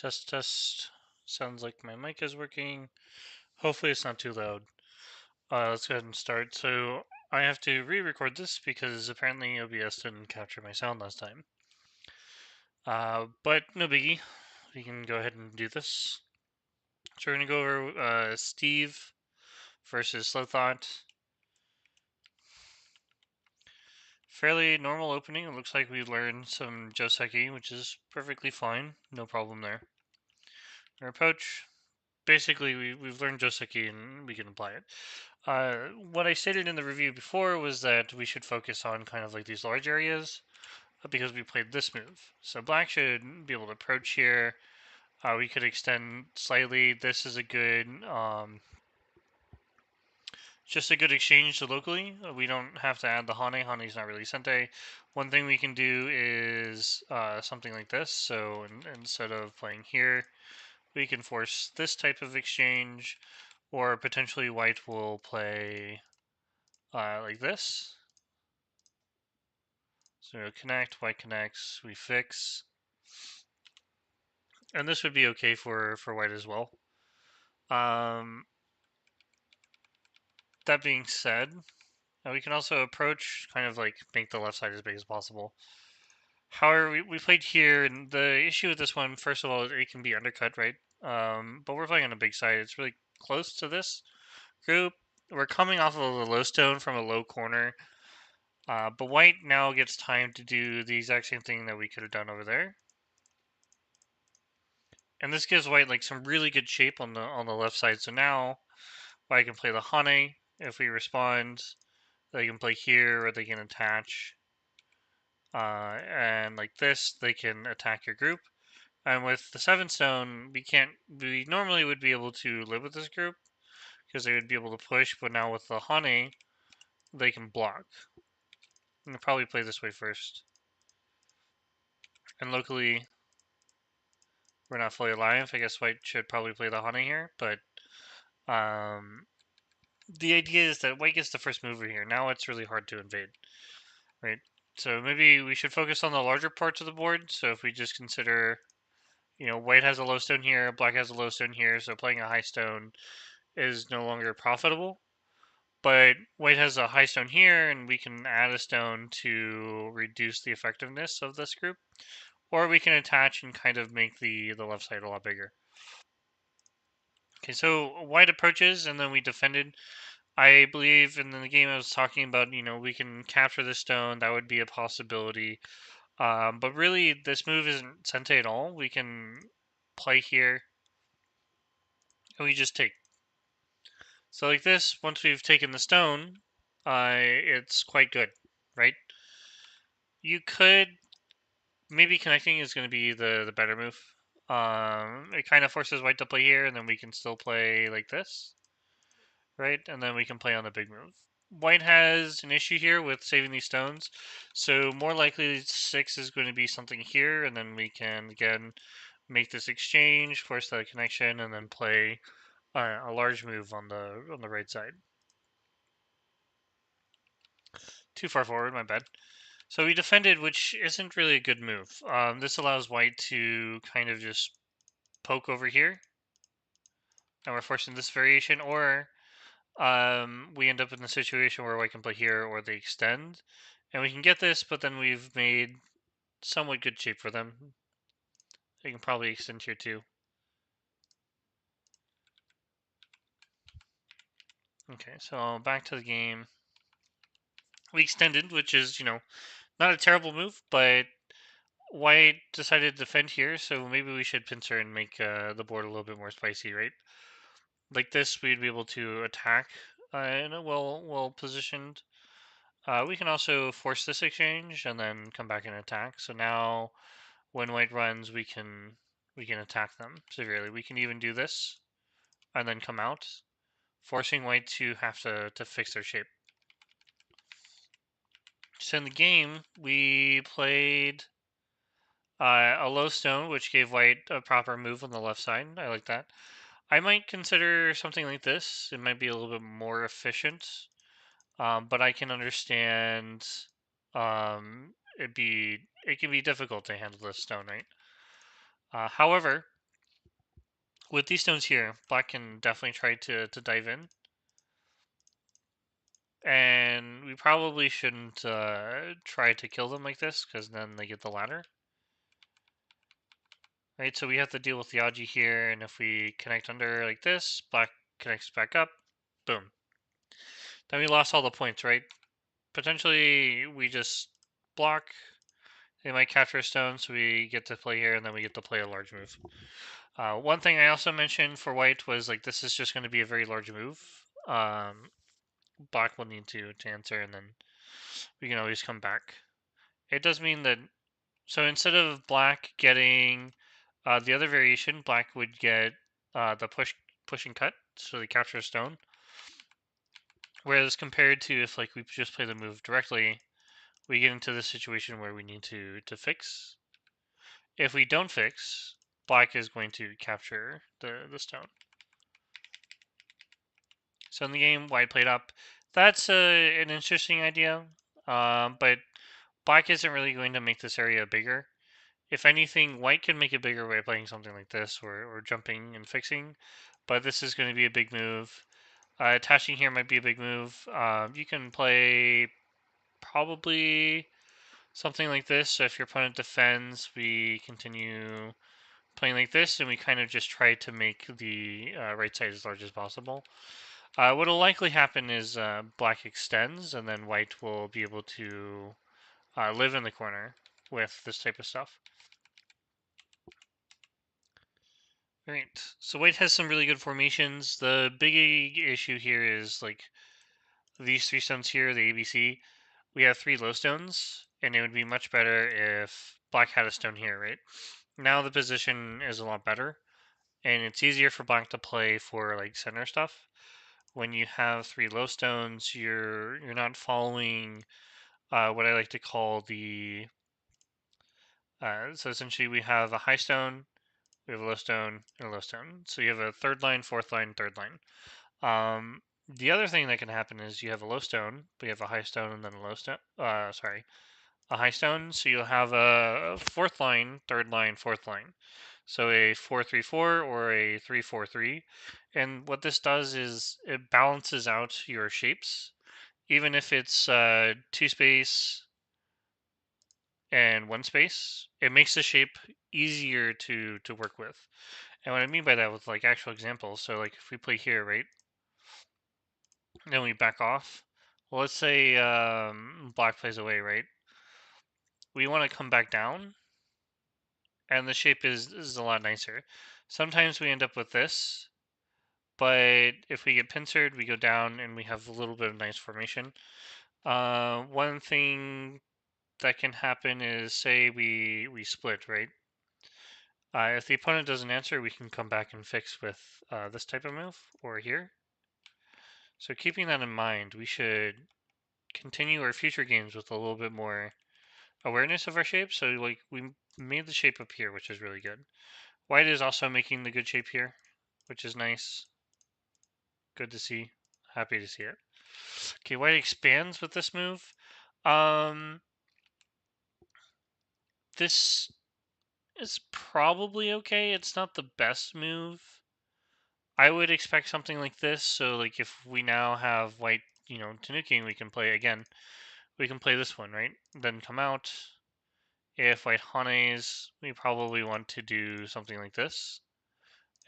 Test, test. Sounds like my mic is working. Hopefully it's not too loud. Let's go ahead and start. So I have to re-record this because apparently OBS didn't capture my sound last time. But no biggie. We can go ahead and do this. So we're going to go over Steve versus Slowthought. Fairly normal opening. It looks like we learned some Joseki, which is perfectly fine. No problem there. Our approach. Basically, we've learned Joseki and we can apply it. What I stated in the review before was that we should focus on kind of like these large areas because we played this move. So black should be able to approach here. We could extend slightly. This is a good, just a good exchange locally. We don't have to add the Hane. Hane's not really Sente. One thing we can do is something like this. So instead of playing here, we can force this type of exchange, or potentially white will play like this. So connect, white connects, we fix. And this would be okay for white as well. That being said, we can also approach, kind of like make the left side as big as possible. However, we played here, and the issue with this one, first of all, is it can be undercut, right? But we're playing on a big side. It's really close to this group. We're coming off of a low stone from a low corner. But white now gets time to do the exact same thing that we could have done over there. And this gives white like some really good shape on the left side. So now white can play the Hane. If we respond, they can play here or they can attach. And like this, they can attack your group. And with the 7 stone, we normally would be able to live with this group because they would be able to push, but now with the Hane, they can block. And we'll probably play this way first. And locally, we're not fully alive. I guess white should probably play the Hane here, but the idea is that white gets the first mover here. Now it's really hard to invade, right? So maybe we should focus on the larger parts of the board. So if we just consider, white has a low stone here, black has a low stone here, so playing a high stone is no longer profitable. But white has a high stone here, and we can add a stone to reduce the effectiveness of this group. Or we can attach and kind of make the left side a lot bigger. Okay, so white approaches, and then we defended. I believe in the game I was talking about, we can capture the stone. That would be a possibility. But really, this move isn't Sente at all. We can play here, and we just take. So like this, once we've taken the stone, it's quite good, right? You could, maybe connecting is going to be the better move. It kind of forces white to play here, and then we can still play like this, right? And then we can play on the big move. White has an issue here with saving these stones, so more likely 6 is going to be something here, and then we can again make this exchange, force the connection, and then play a large move on the right side. Too far forward, my bad. So we defended, which isn't really a good move. This allows white to kind of just poke over here, and we're forcing this variation, or we end up in the situation where white can play here or they extend. And we can get this, but then we've made somewhat good shape for them. They can probably extend here too. Okay, so back to the game. We extended, which is, not a terrible move, but white decided to defend here, so maybe we should pincer and make the board a little bit more spicy, right? Like this, we'd be able to attack in a well positioned. We can also force this exchange and then come back and attack. So now, when white runs, we can attack them severely. We can even do this and then come out, forcing white to have to fix their shape. So in the game, we played a low stone, which gave white a proper move on the left side. I like that. I might consider something like this. It might be a little bit more efficient, but I can understand it can be difficult to handle this stone, right? However, With these stones here, black can definitely try to dive in. And we probably shouldn't try to kill them like this, because then they get the ladder. Right, so we have to deal with the Aji here, and if we connect under like this, black connects back up, boom. Then we lost all the points, right? Potentially, we just block. They might capture a stone, so we get to play here, and then we get to play a large move. One thing I also mentioned for white was like this is just going to be a very large move. Black will need to answer, and then we can always come back. It does mean that, so instead of black getting the other variation, black would get the push and cut, so they capture a stone. Whereas compared to if like we just play the move directly, we get into the situation where we need to fix. If we don't fix, black is going to capture the stone. So in the game, white played up. That's an interesting idea, but black isn't really going to make this area bigger. If anything, white can make it bigger by playing something like this or jumping and fixing, but this is going to be a big move. Attaching here might be a big move. You can play probably something like this. So if your opponent defends, we continue playing like this, and we kind of just try to make the right side as large as possible. What will likely happen is black extends, and then white will be able to live in the corner with this type of stuff. Alright, so white has some really good formations. The big issue here is like these three stones here, the ABC. We have three low stones, and it would be much better if black had a stone here, right? Now the position is a lot better, and it's easier for black to play for like center stuff. When you have three low stones, you're not following what I like to call the so essentially we have a high stone, we have a low stone, and a low stone. So you have a third line, fourth line, third line. The other thing that can happen is you have a low stone, but you have a high stone and then a low stone. A high stone. So you'll have a fourth line, third line, fourth line. So a 4-3-4 or a 3-4-3. And what this does is it balances out your shapes. Even if it's two space and one space, it makes the shape easier to work with. And what I mean by that with like actual examples, so like if we play here, right, then we back off. Well, let's say black plays away, right? We want to come back down, and the shape is a lot nicer. Sometimes we end up with this, but if we get pincered, we go down and we have a little bit of nice formation. One thing that can happen is say we split, right? If the opponent doesn't answer, we can come back and fix with this type of move or here. So keeping that in mind, we should continue our future games with a little bit more awareness of our shape. So like we made the shape up here, which is really good. White is also making the good shape here, which is nice. Good to see. Happy to see it. Okay, white expands with this move. This is probably okay. It's not the best move. I would expect something like this. So like if we now have white, tanuking, we can play again. We can play this one, right? Then come out. If white Hanes, we probably want to do something like this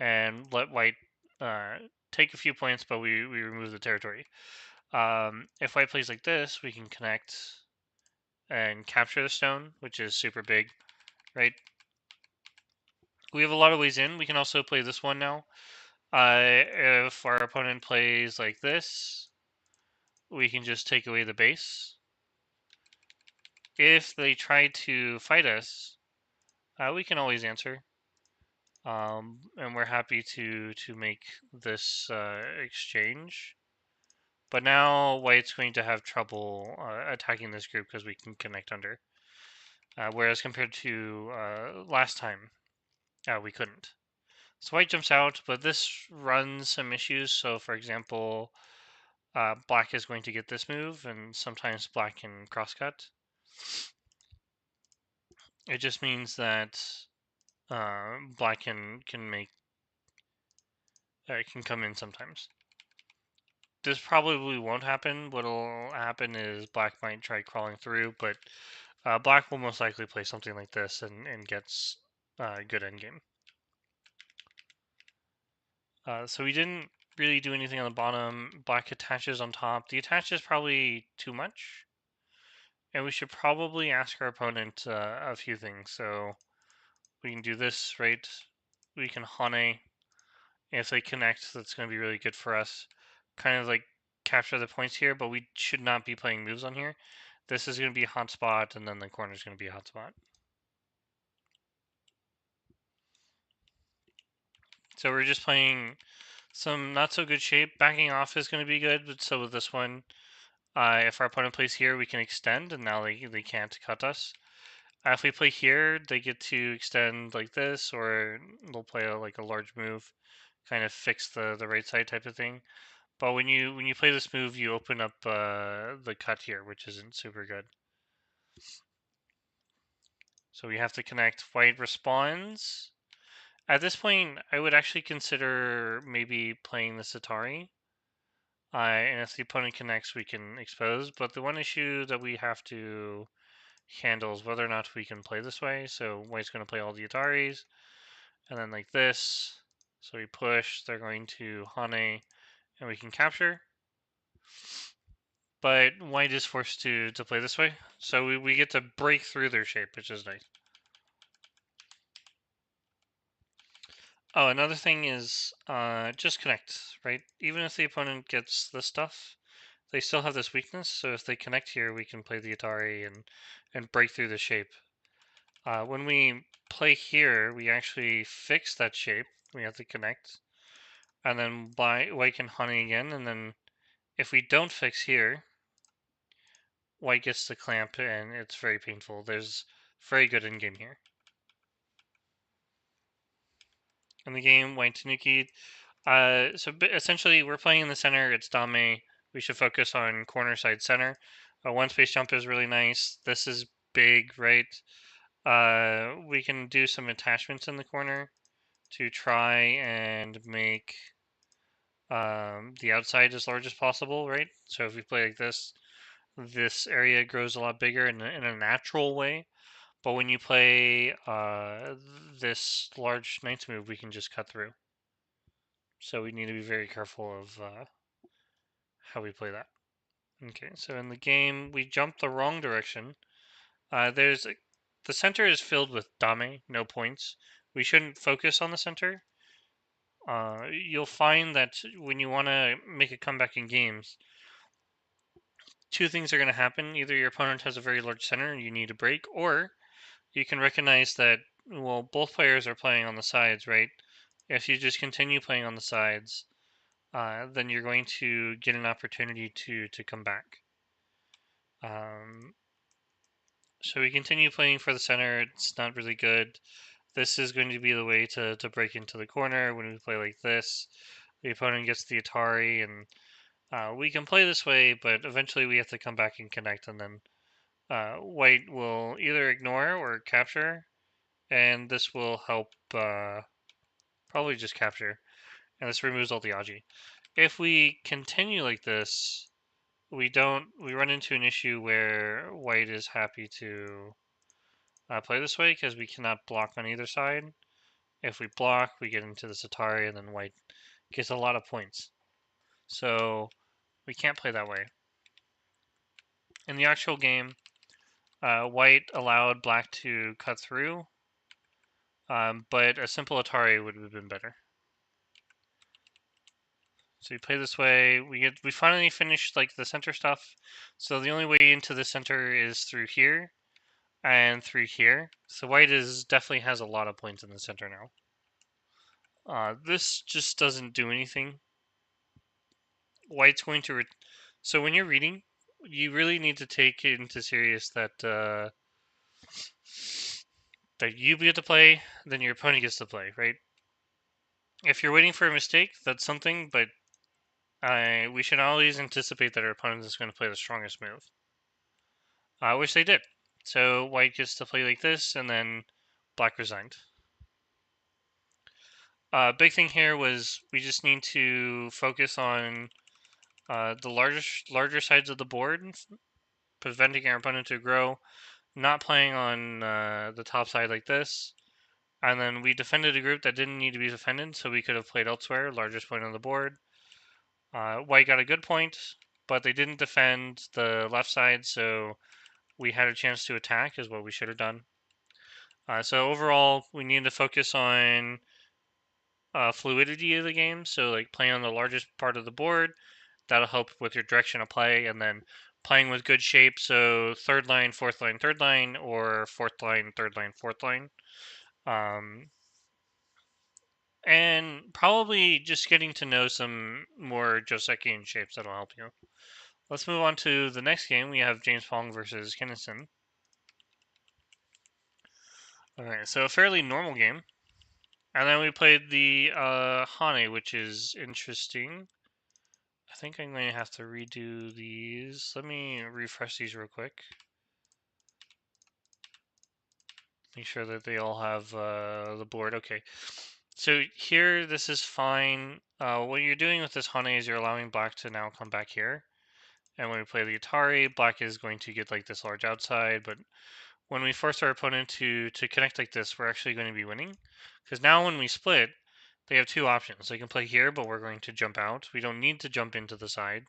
and let white take a few points, but we remove the territory. If white plays like this, we can connect and capture the stone, which is super big, right? We have a lot of ways in. We can also play this one now. If our opponent plays like this, we can just take away the base. If they try to fight us, we can always answer. And we're happy to make this exchange. But now white's going to have trouble attacking this group because we can connect under. Whereas compared to last time, we couldn't. So white jumps out, but this runs some issues. So for example, black is going to get this move, and sometimes black can crosscut. It just means that black can make It can come in sometimes. This probably won't happen. What'll happen is black might try crawling through, but black will most likely play something like this and gets good endgame. So we didn't really do anything on the bottom. Black attaches on top. The attach is probably too much. And we should probably ask our opponent a few things. So we can do this, right? We can Hane. If they connect, that's going to be really good for us. Kind of like capture the points here, but we should not be playing moves on here. This is going to be a hot spot, and then the corner is going to be a hot spot. So we're just playing some not so good shape. Backing off is going to be good, but so with this one, if our opponent plays here, we can extend, and now they can't cut us. If we play here, they get to extend like this, or they'll play like a large move, kind of fix the right side type of thing. But when you play this move, you open up the cut here, which isn't super good. So we have to connect. White responds. At this point, I would actually consider maybe playing the Atari. And if the opponent connects, we can expose. But the one issue that we have to handle is whether or not we can play this way. So White's going to play all the Ataris. And then like this. So we push. They're going to Hane. And we can capture. But White is forced to play this way. So we get to break through their shape, which is nice. Oh, another thing is just connect, right? Even if the opponent gets this stuff, they still have this weakness. So if they connect here, we can play the Atari and break through the shape. When we play here, we actually fix that shape. We have to connect. And then White can Hane again. And then if we don't fix here, White gets the clamp and it's very painful. There's very good in-game here. In the game, White Tanuki. So essentially, we're playing in the center. It's Dame. We should focus on corner side center. One space jump is really nice. This is big, right? We can do some attachments in the corner to try and make the outside as large as possible, right? So if we play like this area grows a lot bigger in a natural way. But when you play this large knight's move, we can just cut through. So we need to be very careful of how we play that. Okay, so in the game, we jumped the wrong direction. The center is filled with dame, no points. We shouldn't focus on the center. You'll find that when you want to make a comeback in games, two things are going to happen. Either your opponent has a very large center and you need a break, or you can recognize that, well, both players are playing on the sides, right? If you just continue playing on the sides, then you're going to get an opportunity to come back. So we continue playing for the center. It's not really good. This is going to be the way to break into the corner. When we play like this, the opponent gets the Atari, and we can play this way, but eventually we have to come back and connect, and then White will either ignore or capture, and this will help probably just capture, and this removes all the Aji. If we continue like this, we run into an issue where White is happy to play this way because we cannot block on either side. If we block, we get into this Atari, and then White gets a lot of points. So we can't play that way. In the actual game, White allowed Black to cut through, but a simple Atari would have been better. So we play this way. We finally finished like the center stuff. So the only way into the center is through here and through here. So White definitely has a lot of points in the center now. This just doesn't do anything. White's going to. So when you're reading, you really need to take it into serious that that you get to play, then your opponent gets to play, right? If you're waiting for a mistake, that's something, but we should always anticipate that our opponent is going to play the strongest move. Which they did. So White gets to play like this, and then Black resigned. Big thing here was we just need to focus on the larger sides of the board, preventing our opponent to grow, not playing on the top side like this. And then we defended a group that didn't need to be defended, so we could have played elsewhere, largest point on the board. White got a good point, but they didn't defend the left side, so we had a chance to attack, is what we should have done. So overall, we need to focus on fluidity of the game, so like playing on the largest part of the board, that'll help with your direction of play, and then playing with good shape, so third line, fourth line, third line, or fourth line, third line, fourth line. And probably just getting to know some more Josekian shapes that'll help you. Let's move on to the next game. We have James Pong versus Kinnison. Alright, so a fairly normal game. And then we played the Hane, which is interesting. I think I'm going to have to redo these. Let me refresh these real quick. Make sure that they all have the board. Okay. So here, this is fine. What you're doing with this Hane is you're allowing black to now come back here. And when we play the Atari, black is going to get like this large outside, but when we force our opponent to connect like this, we're actually going to be winning. Because now when we split, they have two options. They can play here, but we're going to jump out. We don't need to jump into the side.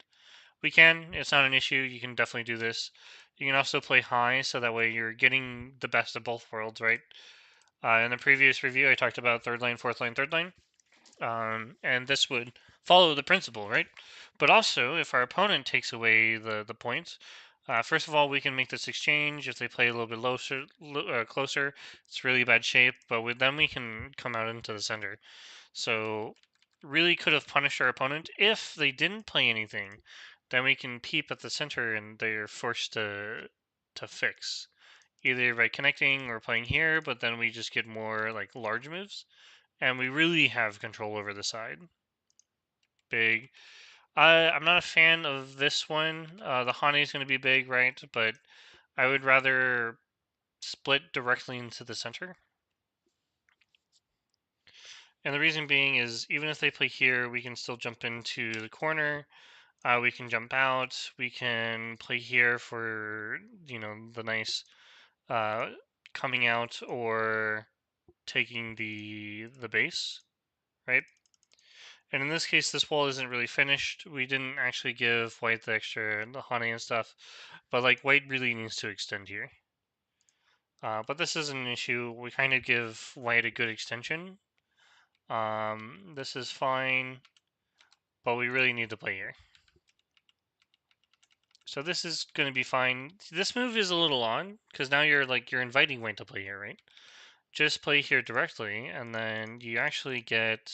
We can, it's not an issue. You can definitely do this. You can also play high, so that way you're getting the best of both worlds, right? In the previous review, I talked about third line, fourth line, third line. And this would follow the principle, right? But also, if our opponent takes away the points, first of all, we can make this exchange. If they play a little bit closer, it's really bad shape. But with them, we can come out into the center. So, really could have punished our opponent. If they didn't play anything, then we can peep at the center, and they're forced to fix either by connecting or playing here. But then we just get more like large moves. And we really have control over the side. Big. I'm not a fan of this one. The Hane is going to be big, right? But I would rather split directly into the center. And the reason being is even if they play here, we can still jump into the corner. We can jump out. We can play here for, the nice coming out or taking the base, right? And in this case, this wall isn't really finished. We didn't actually give white the extra the honey and stuff, but like white really needs to extend here. But this isn't an issue. We kind of give white a good extension. This is fine, but we really need to play here. So this is going to be fine. This move is a little odd because now you're inviting white to play here, right? Just play here directly, and then you actually get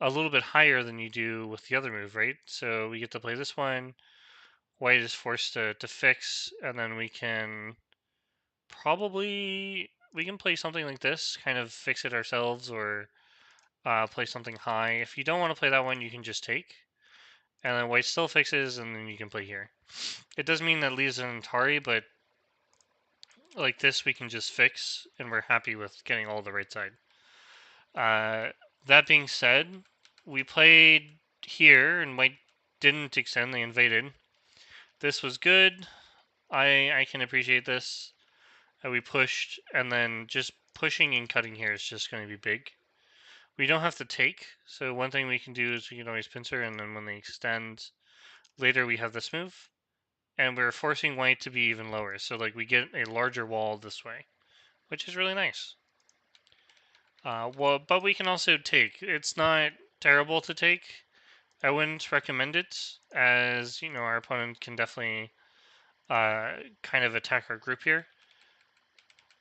a little bit higher than you do with the other move, right? So we get to play this one. White is forced to fix, and then we can play something like this, kind of fix it ourselves, or play something high. If you don't want to play that one, you can just take, and then white still fixes, and then you can play here. It does mean that leaves an Atari, but like this, we can just fix, and we're happy with getting all the right side. That being said, we played here, and white didn't extend, they invaded. This was good. I can appreciate this. We pushed, and then just pushing and cutting here is just going to be big. We don't have to take, so one thing we can do is we can always pincer, and then when they extend later, we have this move. And we're forcing white to be even lower, so like we get a larger wall this way, which is really nice. But we can also take. It's not terrible to take. I wouldn't recommend it, as our opponent can definitely kind of attack our group here.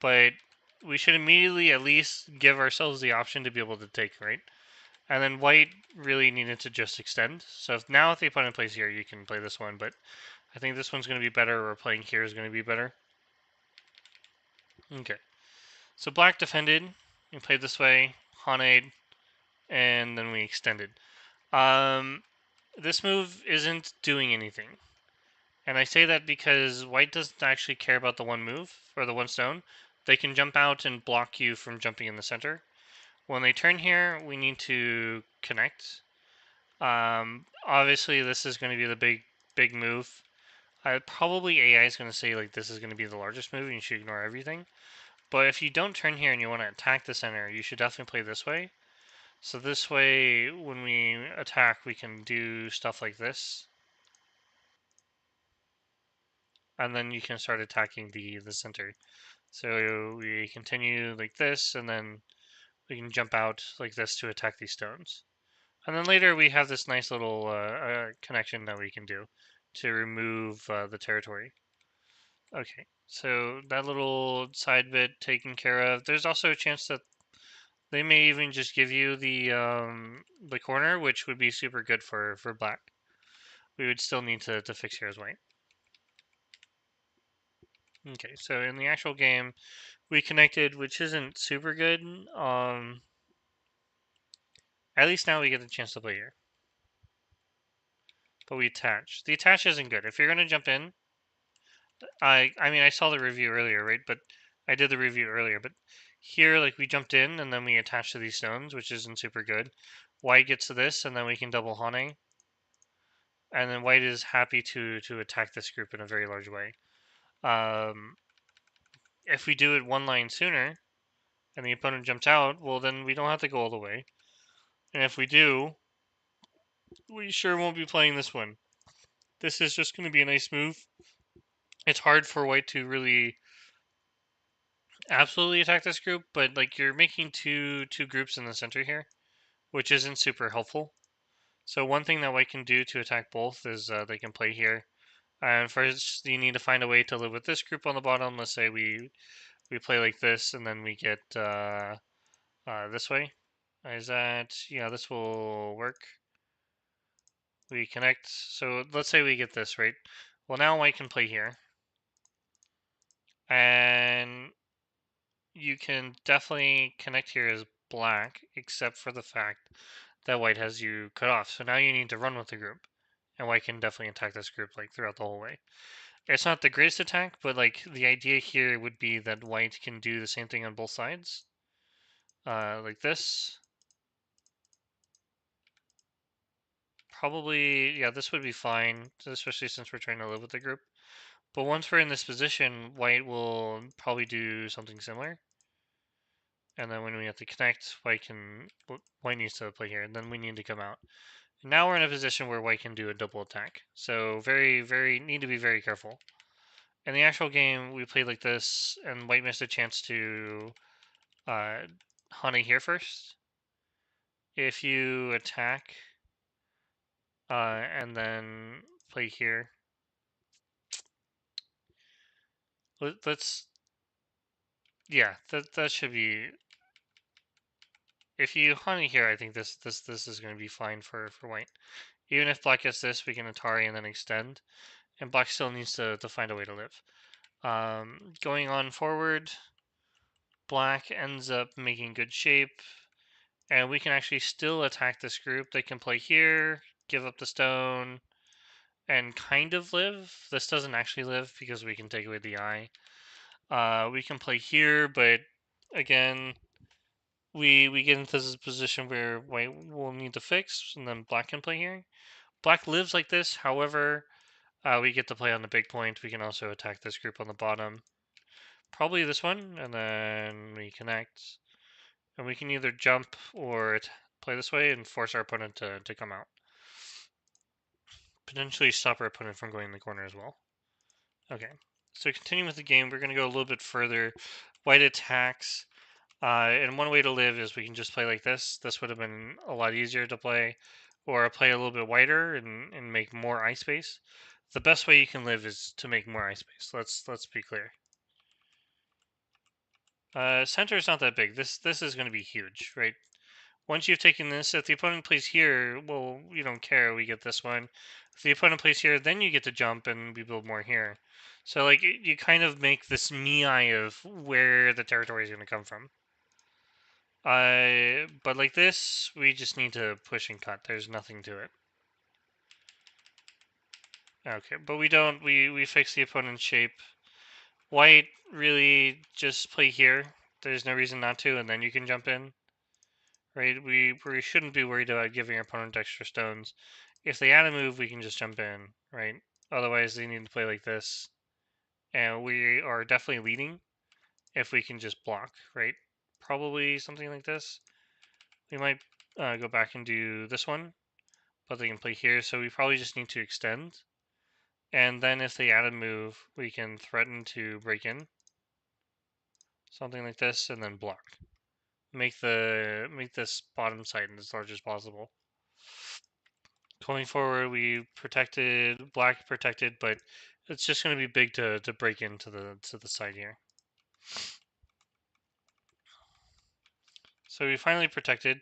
But we should immediately at least give ourselves the option to be able to take, right? And then white really needed to just extend. So if the opponent plays here, you can play this one, but I think this one's going to be better, or playing here is going to be better. Okay. So black defended. We played this way, Hanade, and then we extended. This move isn't doing anything. And I say that because white doesn't actually care about the one move, or the one stone. They can jump out and block you from jumping in the center. When they turn here, we need to connect. Obviously, this is going to be the big move. Probably AI is going to say like this is going to be the largest move, and you should ignore everything. But if you don't turn here and you want to attack the center, you should definitely play this way. So this way, when we attack, we can do stuff like this. And then you can start attacking the center. So we continue like this, and then we can jump out like this to attack these stones. And then later we have this nice little connection that we can do to remove the territory. Okay, so that little side bit taken care of. There's also a chance that they may even just give you the corner, which would be super good for black. We would still need to fix here as white. Okay, so in the actual game, we connected, which isn't super good. At least now we get the chance to play here. But we attach. The attach isn't good. If you're gonna jump in, I mean I saw the review earlier, right? But I did the review earlier, but here like we jumped in and then we attached to these stones, which isn't super good. White gets to this and then we can double Hane. And then white is happy to attack this group in a very large way. If we do it one line sooner and the opponent jumps out, well then we don't have to go all the way. And if we do, we sure won't be playing this one. This is just going to be a nice move. It's hard for white to really absolutely attack this group, but like you're making two groups in the center here, which isn't super helpful. So one thing that white can do to attack both is they can play here. And first, you need to find a way to live with this group on the bottom. Let's say we play like this, and then we get this way. Is that yeah? This will work. We connect. So let's say we get this right. Well, now white can play here, and you can definitely connect here as black, except for the fact that white has you cut off. So now you need to run with the group, and white can definitely attack this group like throughout the whole way. It's not the greatest attack, but like the idea here would be that white can do the same thing on both sides, like this. Probably, yeah, this would be fine, especially since we're trying to live with the group. But once we're in this position, white will probably do something similar. And then when we have to connect, white needs to play here, and then we need to come out. And now we're in a position where white can do a double attack. So need to be very careful. In the actual game, we played like this, and white missed a chance to Honey here first. If you attack and then play here, let's yeah, that should be. If you Honey here, I think this is going to be fine for white. Even if black gets this, we can Atari and then extend, and black still needs to find a way to live. Going on forward, black ends up making good shape. And we can actually still attack this group. They can play here, give up the stone, and kind of live. This doesn't actually live because we can take away the eye. We can play here, but again, we get into this position where white will need to fix, and then black can play here. Black lives like this, however, we get to play on the big point. We can also attack this group on the bottom. Probably this one, and then we connect. And we can either jump or play this way and force our opponent to come out. Potentially stop our opponent from going in the corner as well. Okay, so continuing with the game, we're going to go a little bit further. White attacks, and one way to live is we can just play like this. This would have been a lot easier to play, or play a little bit wider and make more eye space. The best way you can live is to make more eye space. Let's be clear. Center is not that big. This is going to be huge, right? Once you've taken this, if the opponent plays here, well, we don't care. We get this one. If the opponent plays here, then you get to jump and we build more here. So, like, you kind of make this eye of where the territory is going to come from. But like this, we just need to push and cut. There's nothing to it. Okay, but we don't. We fix the opponent's shape. White, really just play here. There's no reason not to, and then you can jump in. right? We shouldn't be worried about giving our opponent extra stones. If they add a move, we can just jump in, right? Otherwise, they need to play like this. And we are definitely leading if we can just block, right? Probably something like this. We might go back and do this one, but they can play here, so we probably just need to extend. And then if they add a move, we can threaten to break in. Something like this, and then block. Make this bottom side as large as possible. Going forward, we protected, black protected, but it's just going to be big to break into the side here. So we finally protected,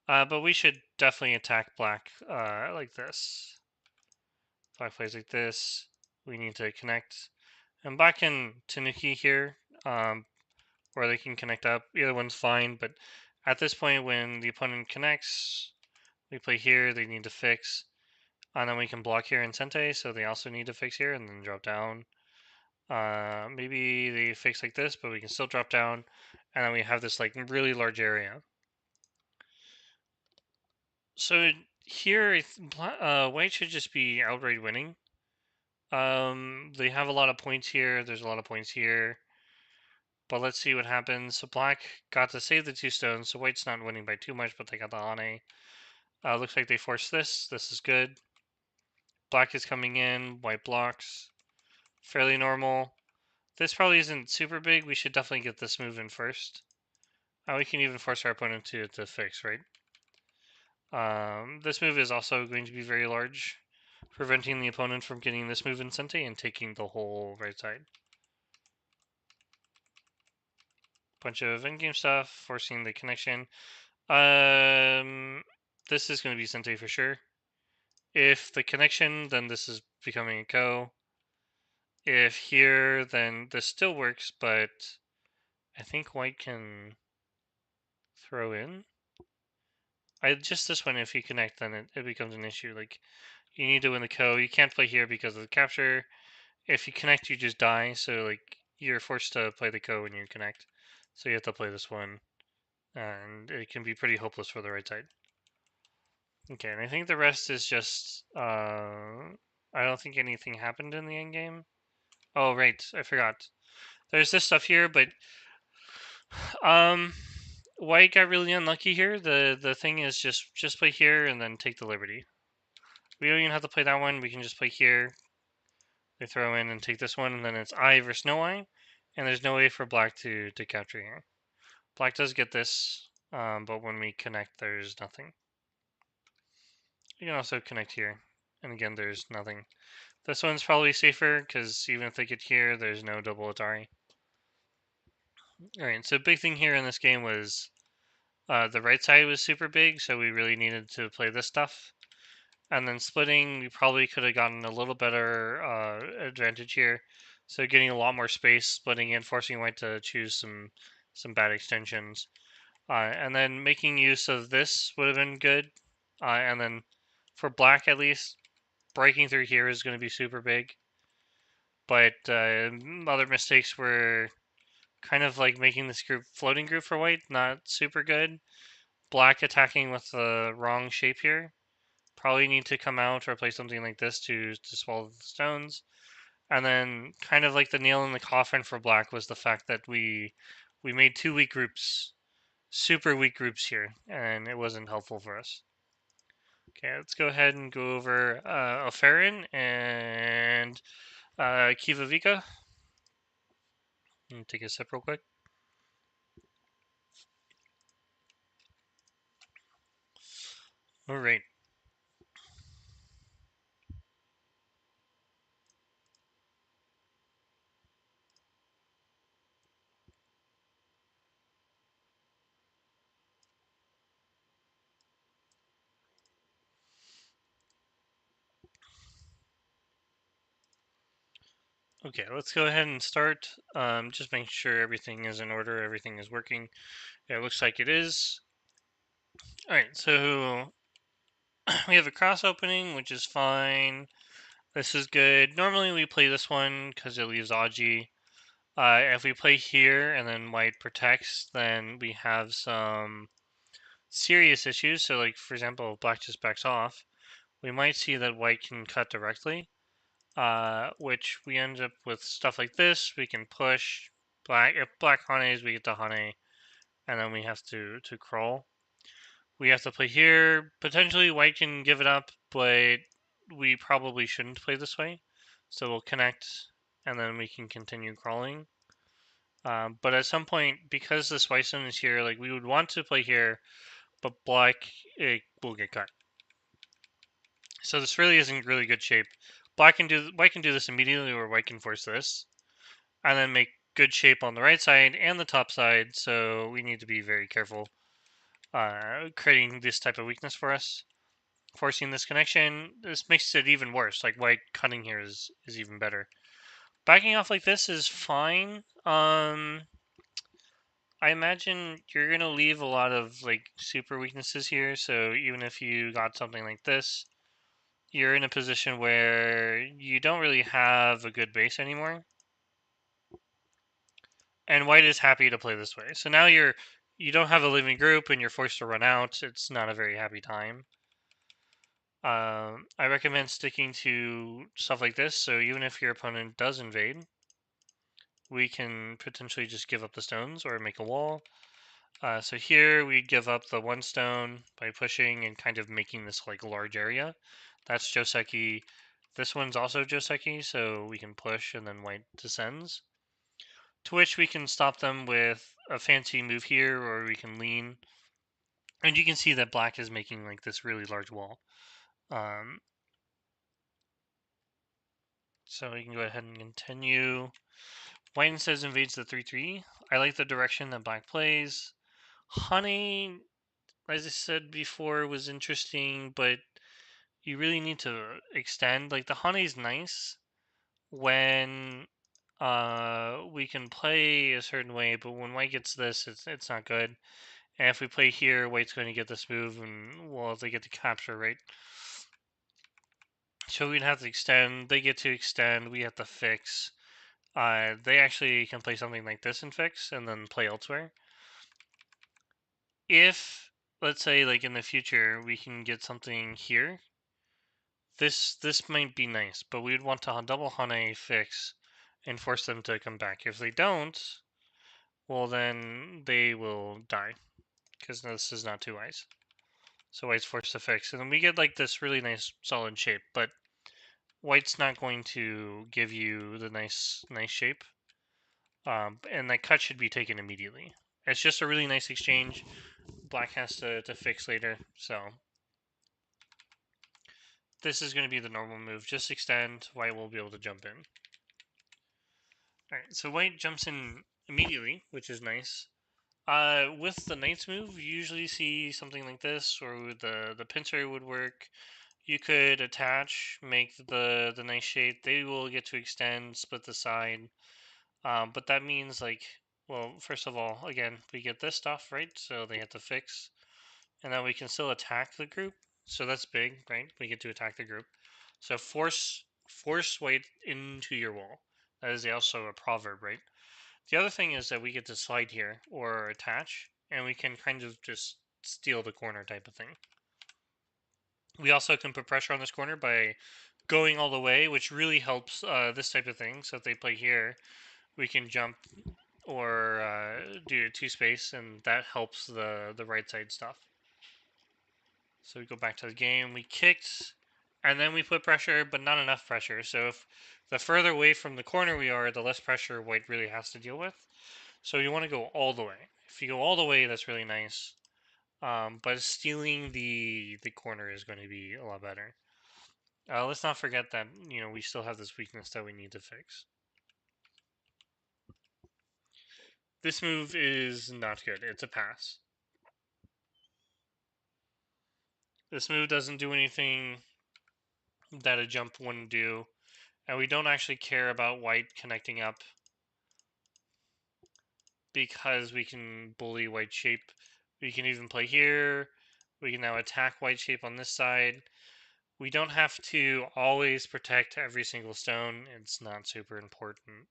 but we should definitely attack black like this. Black plays like this. We need to connect. And black can Tanuki here, or they can connect up. Either one's fine, but at this point, when the opponent connects, we play here. They need to fix. And then we can block here in Sente, so they also need to fix here and then drop down. Maybe they fix like this, but we can still drop down. And then we have this like really large area. So here, white should just be outright winning. They have a lot of points here. There's a lot of points here. But let's see what happens. So black got to save the 2 stones, so white's not winning by too much, but they got the Hane. Looks like they forced this. This is good. Black is coming in. White blocks. Fairly normal. This probably isn't super big. We should definitely get this move in first. We can even force our opponent to fix, right? This move is also going to be very large, preventing the opponent from getting this move in Sente and taking the whole right side. Bunch of endgame stuff, forcing the connection. This is going to be Sente for sure. If the connection, then this is becoming a ko. If here, then this still works, but I think white can throw in. Just this one, if you connect, then it becomes an issue. Like, you need to win the ko. You can't play here because of the capture. If you connect, you just die. So, like, you're forced to play the ko when you connect. So you have to play this one. And it can be pretty hopeless for the right side. Okay, and I think the rest is just, I don't think anything happened in the end game. Oh, right, I forgot. There's this stuff here, but, white got really unlucky here. The thing is just play here and then take the liberty. We don't even have to play that one. We can just play here. They throw in and take this one, and then it's eye versus no eye, and there's no way for black to capture here. Black does get this, but when we connect, there's nothing. You can also connect here, and again, there's nothing. This one's probably safer, because even if they get here, there's no double Atari. Alright, so big thing here in this game was the right side was super big, so we really needed to play this stuff. And then splitting, we probably could have gotten a little better advantage here. So getting a lot more space, splitting in, forcing white to choose some bad extensions. And then making use of this would have been good. And then for black at least, breaking through here is going to be super big. But other mistakes were kind of like making this group floating group for white, not super good. Black attacking with the wrong shape here. Probably need to come out or play something like this to swallow the stones. And then kind of like the nail in the coffin for black was the fact that we made 2 weak groups, super weak groups here, and it wasn't helpful for us. Okay, let's go ahead and go over Ofarin and Kiva Vika. Take a sip real quick. All right. Okay, let's go ahead and start. Just making sure everything is in order, everything is working. Yeah, it looks like it is. All right, so we have a cross opening, which is fine. This is good. Normally we play this one because it leaves Aji. If we play here and then white protects, then we have some serious issues, so like for example, black just backs off, we might see that white can cut directly, which we end up with stuff like this. We can push black. If black honeys, we get the honey, and then we have to crawl. We have to play here. Potentially, white can give it up, but we probably shouldn't play this way. So we'll connect, and then we can continue crawling. But at some point, because this white stone is here, like we would want to play here, but black it will get cut. So this really isn't really good shape. White can do this immediately, or white can force this, and then make good shape on the right side and the top side. So we need to be very careful creating this type of weakness for us. Forcing this connection, this makes it even worse. Like white cutting here is even better. Backing off like this is fine. I imagine you're gonna leave a lot of like super weaknesses here. So even if you got something like this, you're in a position where you don't really have a good base anymore. And white is happy to play this way. So now you don't have a living group and you're forced to run out. It's not a very happy time. I recommend sticking to stuff like this. So even if your opponent does invade, we can potentially just give up the stones or make a wall. So here we give up the one stone by pushing and kind of making this like large area. That's Joseki. This one's also Joseki, so we can push and then white descends. To which we can stop them with a fancy move here, or we can lean. And you can see that black is making like this really large wall. Um, so we can go ahead and continue. White instead invades the 3-3. I like the direction that black plays. Honey, as I said before, was interesting, but you really need to extend. Like the honey's nice when we can play a certain way, but when white gets this, it's not good. And if we play here, white's going to get this move, and well, they get to capture, right? So we'd have to extend. They get to extend. We have to fix. They actually can play something like this and fix, and then play elsewhere. If let's say like in the future we can get something here, this might be nice, but we'd want to double Hane fix and force them to come back. If they don't, well then they will die because this is not two eyes. So white's forced to fix, and then we get like this really nice solid shape. But white's not going to give you the nice shape, and that cut should be taken immediately. It's just a really nice exchange. Black has to fix later, so this is going to be the normal move. Just extend. White will be able to jump in. Alright, so white jumps in immediately, which is nice. With the knight's move, you usually see something like this, or the pincer would work. You could attach, make the nice shape. They will get to extend, split the side. But that means like, well, first of all, again, we get this stuff, right? So they have to fix. And then we can still attack the group. So that's big, right? We get to attack the group. So force white into your wall. That is also a proverb, right? The other thing is that we get to slide here or attach, and we can kind of just steal the corner type of thing. We also can put pressure on this corner by going all the way, which really helps this type of thing. So if they play here, we can jump or do a two space, and that helps the right side stuff. So we go back to the game. We kicked, and then we put pressure, but not enough pressure. So if the further away from the corner we are, the less pressure white really has to deal with. So you want to go all the way. If you go all the way, that's really nice. But stealing the corner is going to be a lot better. Let's not forget that we still have this weakness that we need to fix. This move is not good. It's a pass. This move doesn't do anything that a jump wouldn't do, and we don't actually care about white connecting up because we can bully white shape. We can even play here. We can now attack white shape on this side. We don't have to always protect every single stone. It's not super important.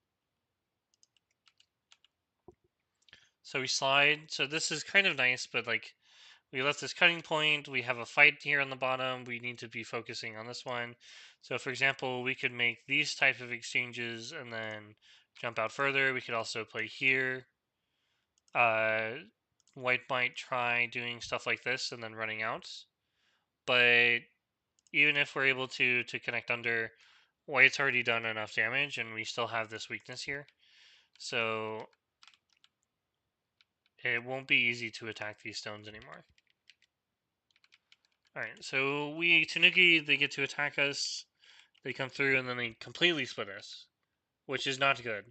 So we slide. So this is kind of nice, but like we left this cutting point. We have a fight here on the bottom. We need to be focusing on this one. So for example, we could make these type of exchanges and then jump out further. We could also play here. White might try doing stuff like this and then running out. But even if we're able to connect under, white's already done enough damage and we still have this weakness here. So it won't be easy to attack these stones anymore. Alright, so we Tanuki, they get to attack us. They come through and then they completely split us, which is not good.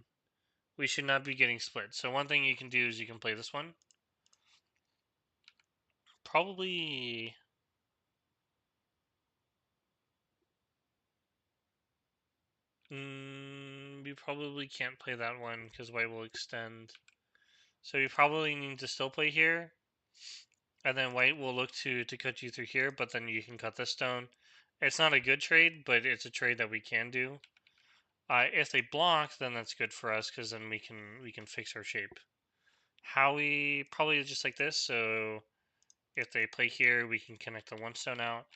We should not be getting split. So one thing you can do is you can play this one. Probably... we probably can't play that one because white will extend. So you probably need to still play here. And then white will look to cut you through here, but then you can cut this stone. It's not a good trade, but it's a trade that we can do. If they block, then that's good for us because then we can fix our shape. How we probably just like this. So if they play here, we can connect the one stone out.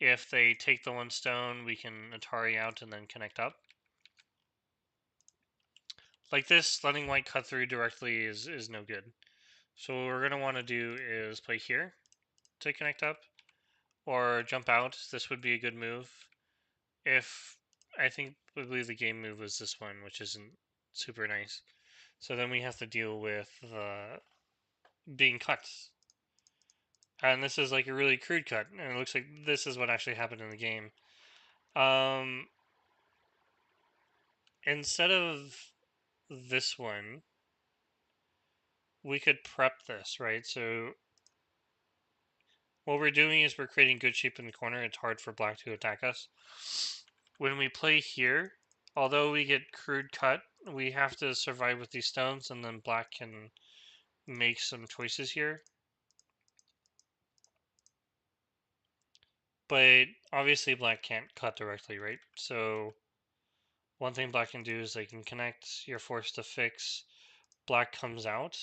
If they take the one stone, we can Atari out and then connect up. Like this, letting white cut through directly is no good. So what we're going to want to do is play here to connect up, or jump out. This would be a good move. If I believe the game move was this one, which isn't super nice. So then we have to deal with being cut. And this is like a really crude cut, and it looks like this is what actually happened in the game. Instead of this one, we could prep this, right? So what we're doing is we're creating good shape in the corner. It's hard for black to attack us. When we play here, although we get crude cut, we have to survive with these stones, and then black can make some choices here. But obviously black can't cut directly, right? So one thing black can do is they can connect, you're forced to fix, black comes out,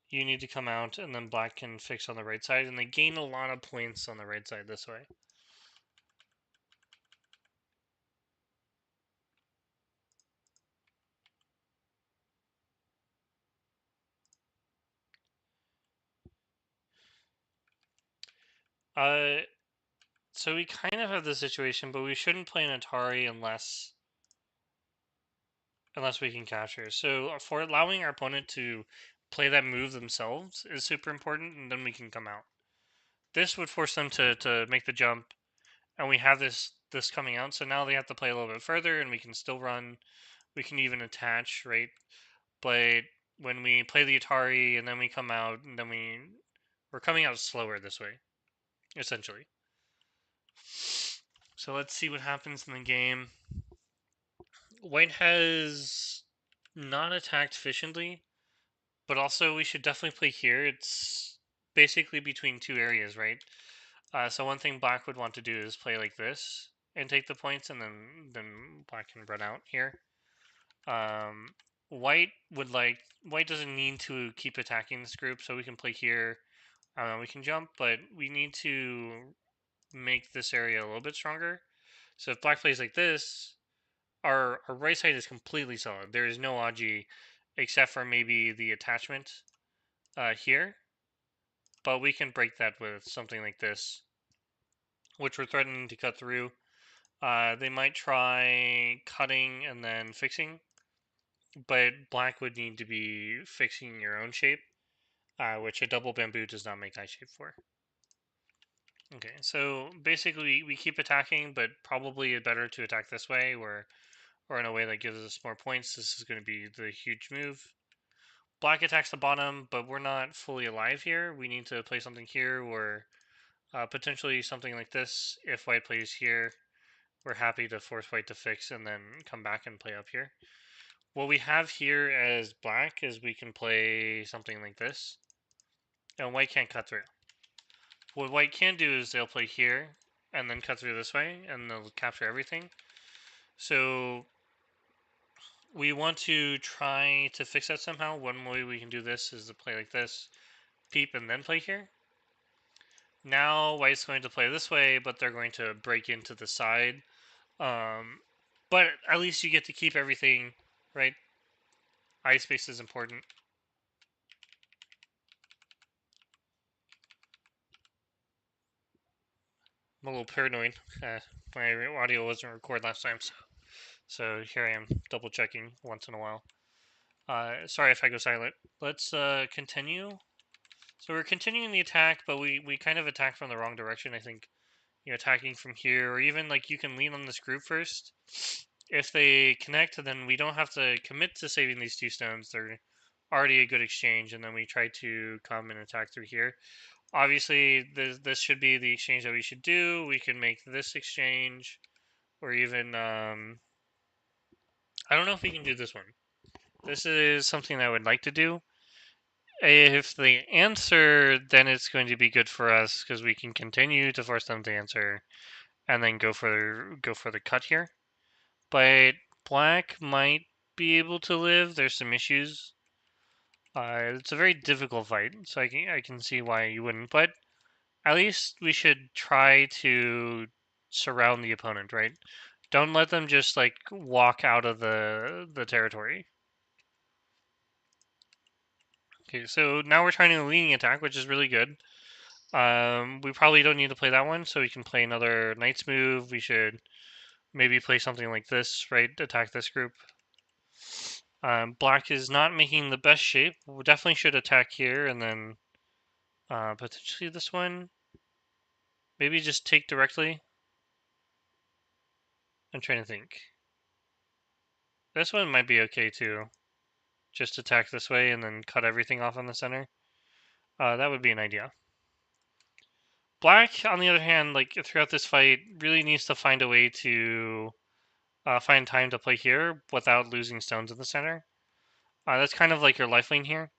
you need to come out, and then black can fix on the right side, and they gain a lot of points on the right side this way. So we kind of have the situation, but we shouldn't play an Atari unless we can capture. So for allowing our opponent to play that move themselves is super important, and then we can come out. This would force them to make the jump, and we have this coming out. So now they have to play a little bit further, and we can still run. We can even attach, right? But when we play the Atari and then we come out, and then we're coming out slower this way, essentially. So let's see what happens in the game. White has not attacked efficiently, but also we should definitely play here. It's basically between two areas, right? So one thing black would want to do is play like this and take the points, and then black can run out here. White doesn't need to keep attacking this group, so we can play here. We can jump, but we need to make this area a little bit stronger. So if black plays like this, our right side is completely solid. There is no Aji except for maybe the attachment here. But we can break that with something like this, which we're threatening to cut through. They might try cutting and then fixing, but black would need to be fixing your own shape, which a double bamboo does not make that shape for. Okay, so basically we keep attacking, but probably better to attack this way or in a way that gives us more points. This is going to be the huge move. Black attacks the bottom, but we're not fully alive here. We need to play something here or potentially something like this. If white plays here, we're happy to force white to fix and then come back and play up here. What we have here as black is we can play something like this, and white can't cut through. What white can do is they'll play here and then cut through this way, and they'll capture everything. So we want to try to fix that somehow. One way we can do this is to play like this, peep, and then play here. Now white's going to play this way, but they're going to break into the side. But at least you get to keep everything, right? Eye space is important. I'm a little paranoid. My audio wasn't recorded last time, so here I am double checking once in a while. Sorry if I go silent. Let's continue. So we're continuing the attack, but we kind of attack from the wrong direction. I think attacking from here, or even like you can lean on this group first. If they connect, then we don't have to commit to saving these 2 stones. They're already a good exchange, and then we try to come and attack through here. Obviously, this should be the exchange that we should do. We can make this exchange, or even I don't know if we can do this one. This is something I would like to do. If they answer, then it's going to be good for us because we can continue to force them to answer, and then go for the cut here. But black might be able to live. There's some issues. It's a very difficult fight, so I can see why you wouldn't. But at least we should try to surround the opponent, right? Don't let them just like walk out of the territory. Okay, so now we're trying to leaning attack, which is really good. We probably don't need to play that one, so we can play another knight's move. We should maybe play something like this, right? Attack this group. Black is not making the best shape. We definitely should attack here, and then potentially this one. Maybe just take directly. I'm trying to think. This one might be okay too. Just attack this way and then cut everything off on the center. That would be an idea. Black, on the other hand, like throughout this fight, really needs to find a way to find time to play here without losing stones in the center. That's kind of like your lifeline here.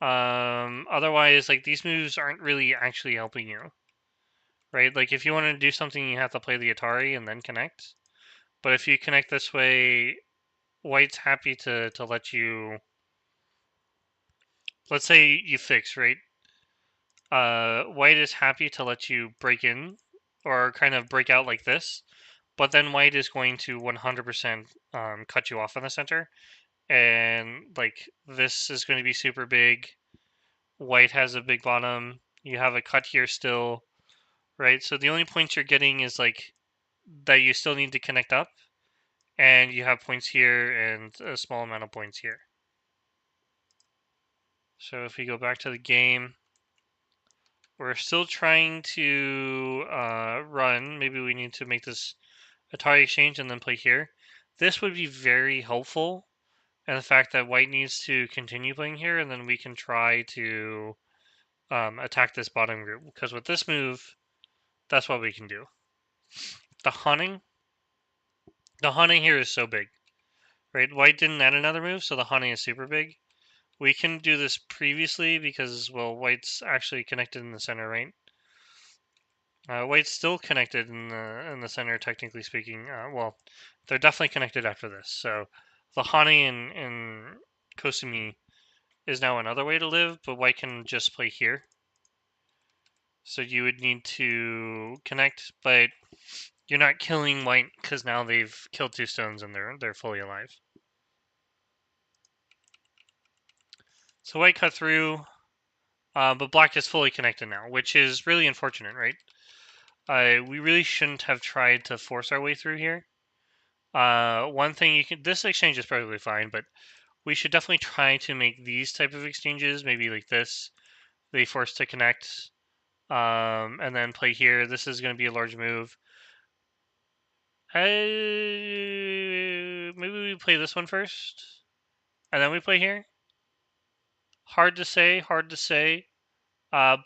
Otherwise, like these moves aren't really actually helping you, right? Like if you want to do something, you have to play the Atari and then connect. But if you connect this way, White's happy to let you. Let's say you fix, right? White is happy to let you break in or kind of break out like this, but then White is going to 100% cut you off in the center, and like this is going to be super big. White has a big bottom. You have a cut here still, right? So the only points you're getting is like that you still need to connect up, and you have points here and a small amount of points here. So if we go back to the game, we're still trying to run. Maybe we need to make this Atari exchange and then play here. This would be very helpful, and the fact that White needs to continue playing here, and then we can try to attack this bottom group. Because with this move, that's what we can do. The hunting here is so big, right? White didn't add another move, so the hunting is super big. We can do this previously because, well, White's actually connected in the center, right? White's still connected in the center, technically speaking. Well, they're definitely connected after this. So the Hani and Kosumi is now another way to live, but White can just play here. So you would need to connect, but you're not killing White because now they've killed 2 stones and they're fully alive. So White cut through, but Black is fully connected now, which is really unfortunate, right? We really shouldn't have tried to force our way through here. One thing you can, this exchange is perfectly fine, but we should definitely try to make these type of exchanges, maybe like this. They force to connect, and then play here. This is going to be a large move. Maybe we play this one first, and then we play here. Hard to say. Hard to say.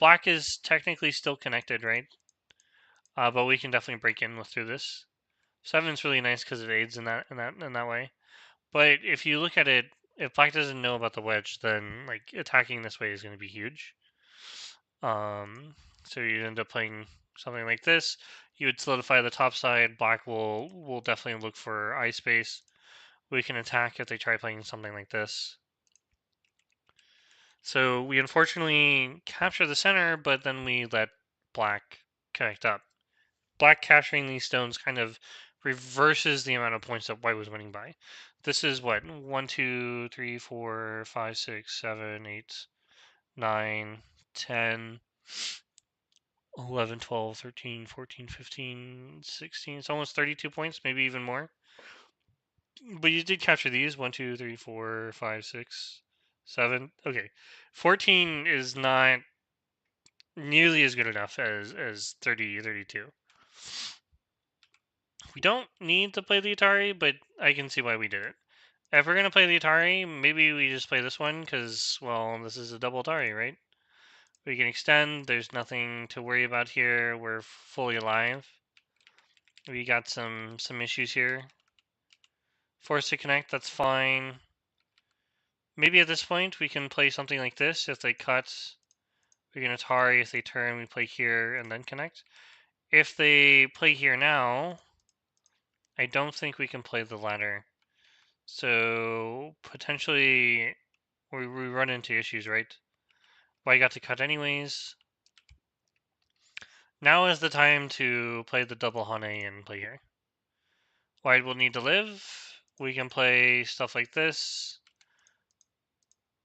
Black is technically still connected, right? But we can definitely break in through this. 7's really nice because it aids in that way. But if you look at it, if Black doesn't know about the wedge, then like attacking this way is going to be huge. So you end up playing something like this. You would solidify the top side. Black will definitely look for eye space. We can attack if they try playing something like this. So we unfortunately capture the center, but then we let black connect up. Black capturing these stones kind of reverses the amount of points that white was winning by. This is what? 1, 2, 3, 4, 5, 6, 7, 8, 9, 10, 11, 12, 13, 14, 15, 16. It's almost 32 points, maybe even more. But you did capture these. 1, 2, 3, 4, 5, 6, 7. Okay. 14 is not nearly as good enough as 30, 32. We don't need to play the Atari, but I can see why we did it. If we're going to play the Atari, maybe we just play this one, because, well, this is a double Atari, right? We can extend, there's nothing to worry about here, we're fully alive. We got some issues here. Forced to connect, that's fine. Maybe at this point we can play something like this. If they cut, we can Atari. If they turn, we play here and then connect. If they play here now, I don't think we can play the ladder. So potentially we run into issues, right? White got to cut anyways. Now is the time to play the double Hane and play here. White will need to live. We can play stuff like this.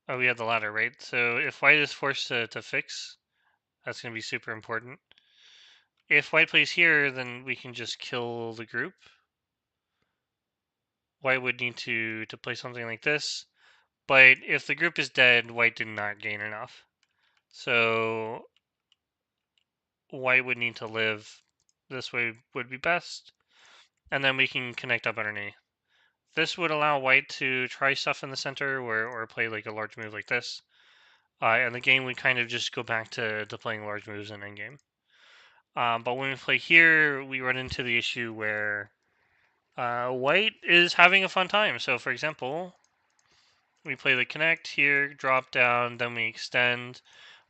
Oh, we have the ladder, right? So if white is forced to fix, that's going to be super important. If white plays here, then we can just kill the group. White would need to play something like this. But if the group is dead, white did not gain enough. So white would need to live. This way would be best. And then we can connect up underneath. This would allow white to try stuff in the center or play like a large move like this. And the game would kind of just go back to playing large moves in endgame. But when we play here, we run into the issue where white is having a fun time. So for example, we play the connect here, drop down, then we extend.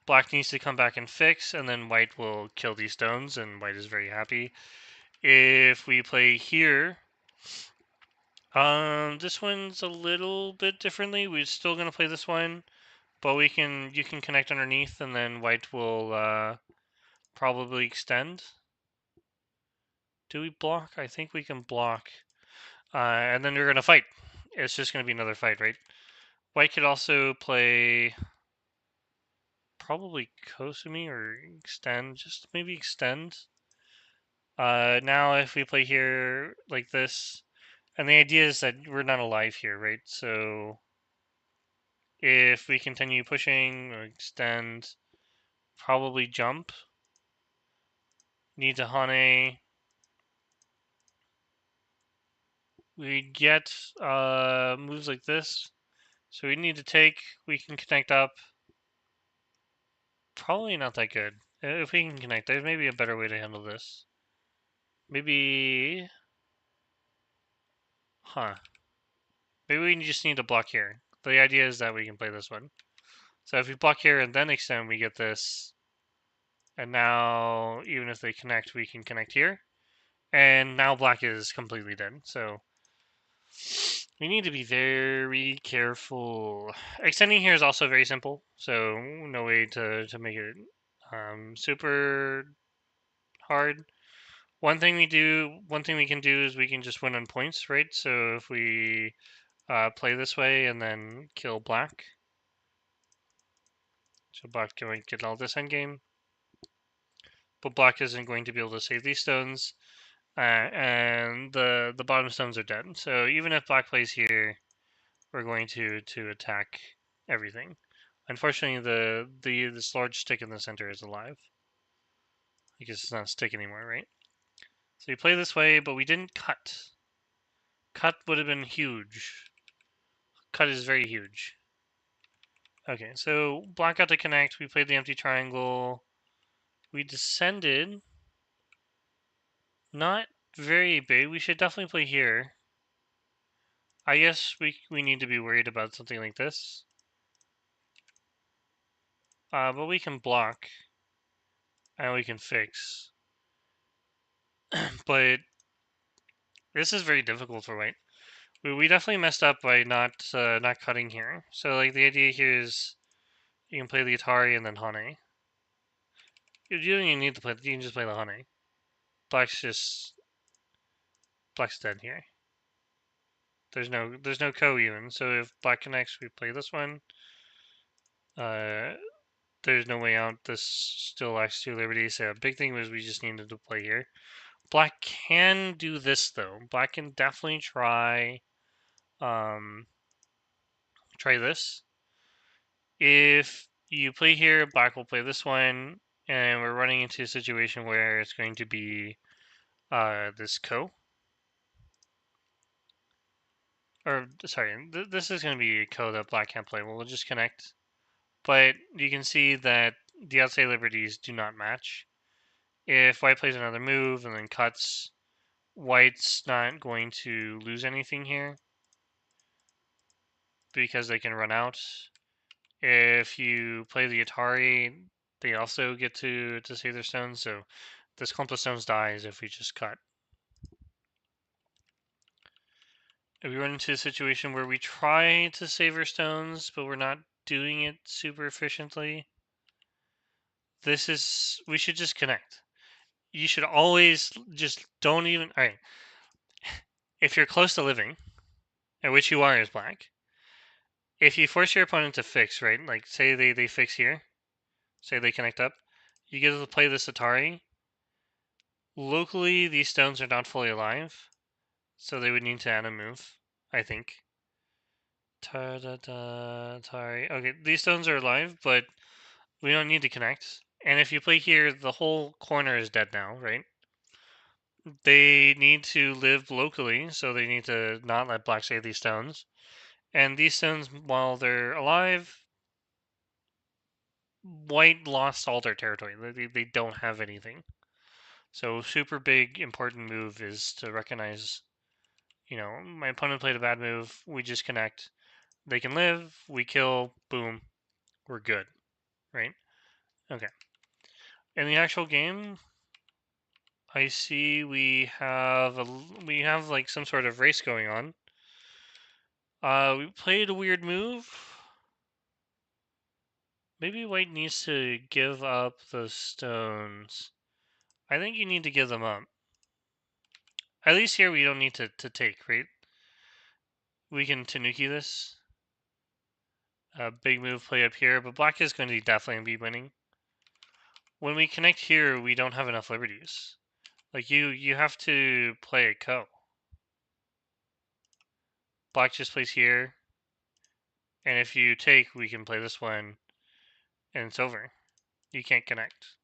Black needs to come back and fix, and then white will kill these stones, and white is very happy. If we play here, this one's a little bit differently. We're still gonna play this one, but you can connect underneath, and then white will probably extend. Do we block? I think we can block. And then we're gonna fight. It's just gonna be another fight, right? White could also play probably Kosumi or extend, just maybe extend. Now if we play here like this, and the idea is that we're not alive here, right? So if we continue pushing or extend, probably jump. Need to Hane. We get moves like this. So we need to take, we can connect up. Probably not that good. If we can connect, there may be a better way to handle this. Maybe... Huh. Maybe we just need to block here. The idea is that we can play this one. So if we block here and then extend, we get this. And now, even if they connect, we can connect here. And now black is completely dead. So we need to be very careful. Extending here is also very simple. So no way to make it super hard. One thing we can do is we can just win on points, right? So if we play this way and then kill black, so black can get all this endgame, but black isn't going to be able to save these stones, and the bottom stones are dead. So even if black plays here, we're going to attack everything. Unfortunately, this large stick in the center is alive. I guess it's not a stick anymore, right? So we play this way, but we didn't cut. Cut would have been huge. Cut is very huge. Okay, so black got to connect. We played the empty triangle. We descended. Not very big. We should definitely play here. I guess we need to be worried about something like this. But we can block. And we can fix. But this is very difficult for white. We definitely messed up by not cutting here. So like the idea here is you can play the Atari and then Hane. You don't even need to play. You can just play the honey. Black's dead here. There's no co even. So if black connects, we play this one. There's no way out. This still lacks 2 liberties. So big thing was we just needed to play here. Black can do this though. Black can definitely try try this. If you play here, black will play this one, and we're running into a situation where it's going to be this ko. Or sorry, this is going to be a ko that black can't play. We'll just connect. But you can see that the outside liberties do not match. If white plays another move and then cuts, white's not going to lose anything here because they can run out. If you play the Atari, they also get to save their stones, so this clump of stones dies if we just cut. If we run into a situation where we try to save our stones, but we're not doing it super efficiently, we should just connect. You should always just don't even, alright, if you're close to living, and which you are as black, if you force your opponent to fix, right, like say they fix here, say they connect up, you get to play this Atari. Locally, these stones are not fully alive, so they would need to add a move, I think. Okay, these stones are alive, but we don't need to connect. And if you play here, the whole corner is dead now, right? They need to live locally, so they need to not let black save these stones. And these stones, while they're alive, white lost all their territory. They don't have anything. So super big, important move is to recognize, my opponent played a bad move, we just connect. They can live, we kill, boom, we're good, right? Okay. In the actual game, I see we have like some sort of race going on. We played a weird move. Maybe white needs to give up the stones. I think you need to give them up. At least here we don't need to take, right? We can Tanuki this. Big move play up here, but black is going to definitely be winning. When we connect here, we don't have enough liberties. Like you have to play a ko. Black just plays here, and if you take, we can play this one, and it's over. You can't connect.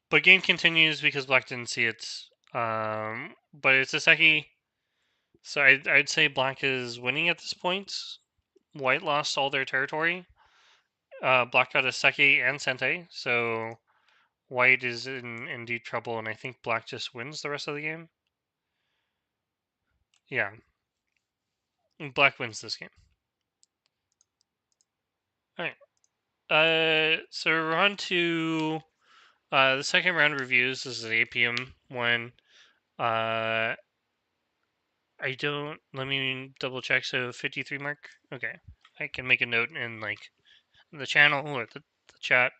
But game continues because black didn't see it. But it's a Seki, so I'd say black is winning at this point. White lost all their territory. Black got a Seki and Sente, so white is in deep trouble, and I think black just wins the rest of the game. Yeah, black wins this game. All right. So we're on to the second round of reviews. This is the 8 p.m. one. Let me double check. So 53 mark. Okay, I can make a note in like the channel or the chat.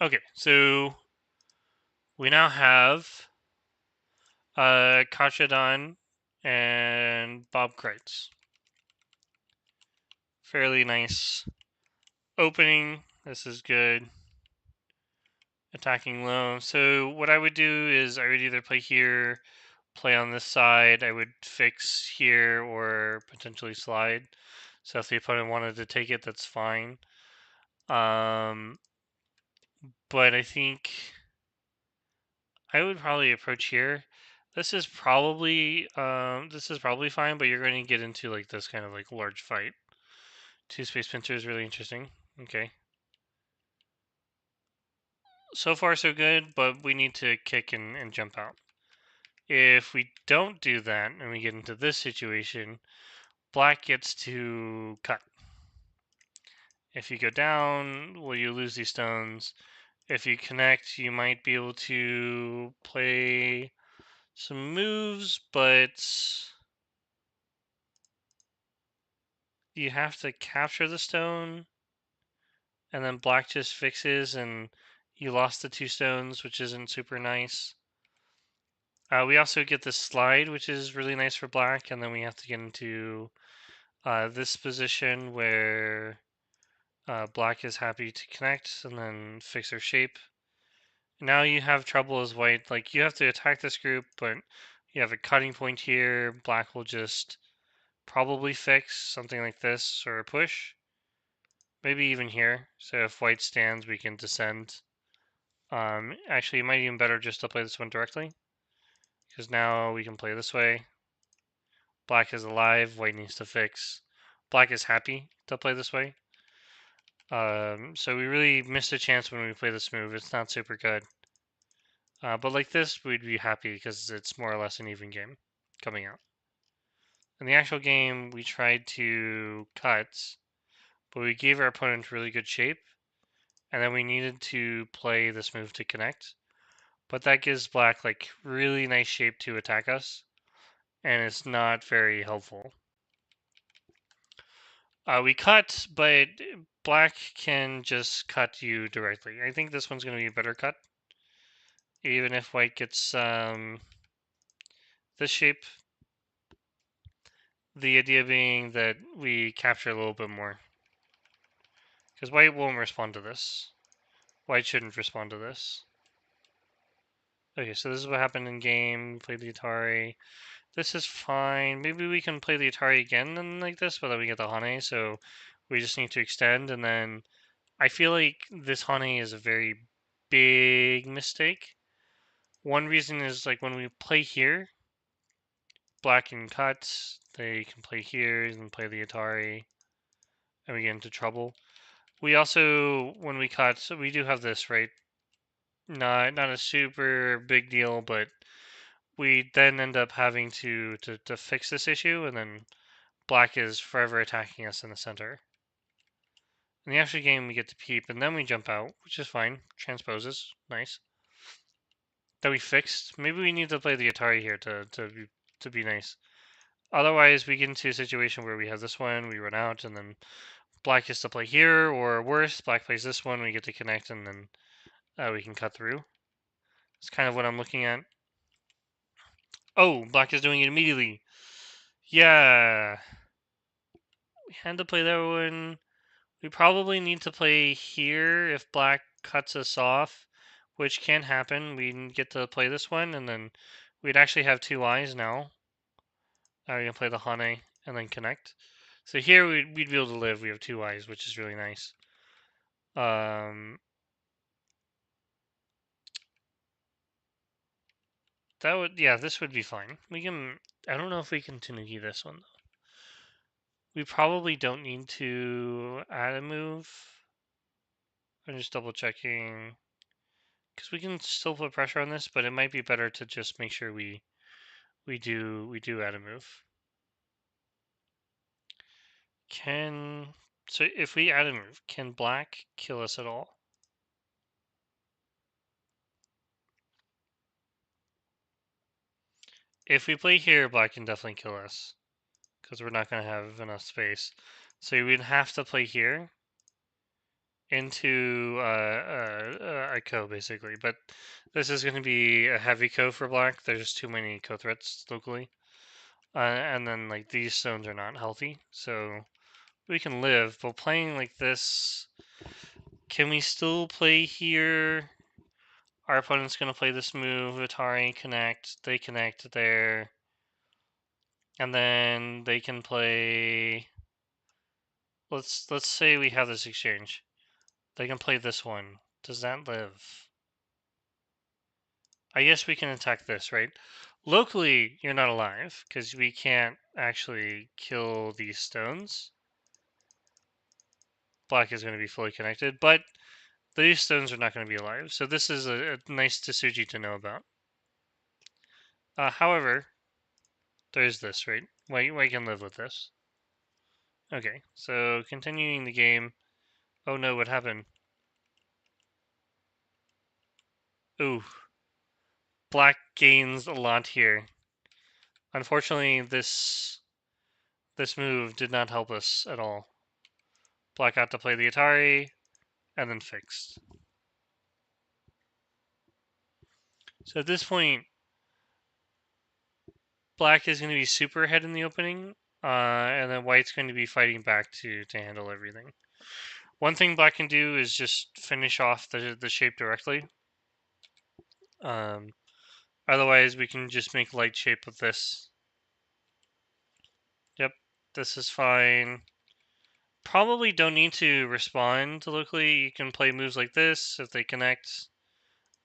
Okay, so we now have Kachadon and Bob Kreitz. Fairly nice opening. This is good. Attacking low. So what I would do is I would either play here, play on this side. I would fix here or potentially slide. So if the opponent wanted to take it, that's fine. But I think I would probably approach here. This is probably fine, but you're going to get into like this kind of like large fight. Two space pincer is really interesting. Okay. So far so good, but we need to kick and jump out. If we don't do that and we get into this situation, black gets to cut. If you go down, well, you lose these stones. If you connect, you might be able to play some moves, but you have to capture the stone. and then black just fixes, and you lost the 2 stones, which isn't super nice. We also get this slide, which is really nice for black, and then we have to get into this position where black is happy to connect and then fix their shape. Now you have trouble as white. Like, you have to attack this group, but you have a cutting point here. Black will just probably fix something like this or a push. Maybe even here. So if white stands, we can descend. Actually, it might be even better just to play this one directly, because now we can play this way. Black is alive, white needs to fix. Black is happy to play this way. So we really missed a chance when we play this move. It's not super good. But like this, we'd be happy because it's more or less an even game coming out. In the actual game, we tried to cut, but we gave our opponent really good shape, and then we needed to play this move to connect. But that gives black like really nice shape to attack us, and it's not very helpful. We cut, but black can just cut you directly. I think this one's going to be a better cut, even if white gets this shape. The idea being that we capture a little bit more, because white won't respond to this. White shouldn't respond to this. Okay, so this is what happened in game. We played the Atari. This is fine. Maybe we can play the Atari again and like this, but then we get the Hane, so we just need to extend, and then I feel like this Hane is a very big mistake. One reason is like when we play here, black can cut, they can play here and play the Atari, and we get into trouble. We also, when we cut, so we do have this, right? Not a super big deal, but we then end up having to fix this issue, and then black is forever attacking us in the center. In the actual game, we get to peep, and then we jump out, which is fine. Transposes, nice. That we fixed. Maybe we need to play the Atari here to be nice. Otherwise, we get into a situation where we have this one, we run out, and then black gets to play here, or worse, black plays this one, we get to connect, and then we can cut through. It's kind of what I'm looking at. Oh, black is doing it immediately. Yeah. We had to play that one. We probably need to play here if black cuts us off, which can happen. We get to play this one, and then we'd actually have 2 eyes now. Now we can play the Hane and then connect. So here we'd be able to live. We have 2 eyes, which is really nice. That would, yeah, this would be fine. We can, I don't know if we can Tanuki this one, though. We probably don't need to add a move. I'm just double checking. Because we can still put pressure on this, but it might be better to just make sure we do add a move. So if we add a move, can black kill us at all? If we play here, black can definitely kill us, because we're not going to have enough space. So we'd have to play here into a ko, basically. But this is going to be a heavy ko for black. There's too many ko threats locally. And then like these stones are not healthy, so we can live. But playing like this, can we still play here? Our opponent's going to play this move, Atari, connect, they connect there. And then they can play, let's say we have this exchange. They can play this one. Does that live? I guess we can attack this, right? Locally, you're not alive, because we can't actually kill these stones. Black is going to be fully connected, but these stones are not going to be alive. So this is a nice Tsuji to know about. However, there's this, right? White can live with this. Okay, so continuing the game. Oh no, what happened? Ooh, black gains a lot here. Unfortunately, this move did not help us at all. Black got to play the Atari. and then fixed. So at this point, black is going to be super ahead in the opening, and then white's going to be fighting back to handle everything. One thing black can do is just finish off the shape directly. Um, Otherwise, we can just make light shape with this. Yep, this is fine. Probably don't need to respond locally. You can play moves like this if they connect.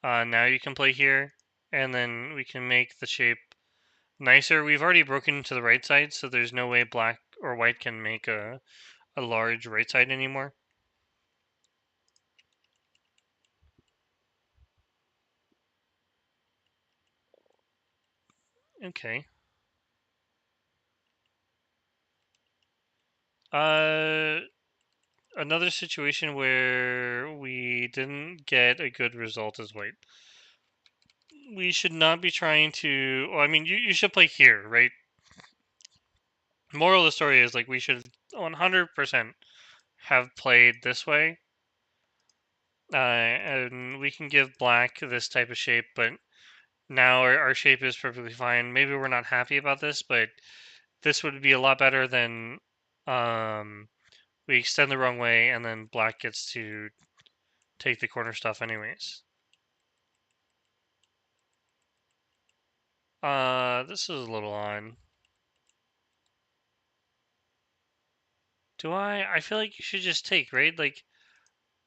Now you can play here, and then we can make the shape nicer. We've already broken to the right side, so there's no way black or white can make a large right side anymore. Okay. Another situation where we didn't get a good result is white. We should not be trying to. Well, I mean, you should play here, right? Moral of the story is like we should 100% have played this way, and we can give black this type of shape, but now our shape is perfectly fine. Maybe we're not happy about this, but this would be a lot better than we extend the wrong way and then black gets to take the corner stuff anyways. This is a little odd. Do I? I feel like you should just take, right? Like,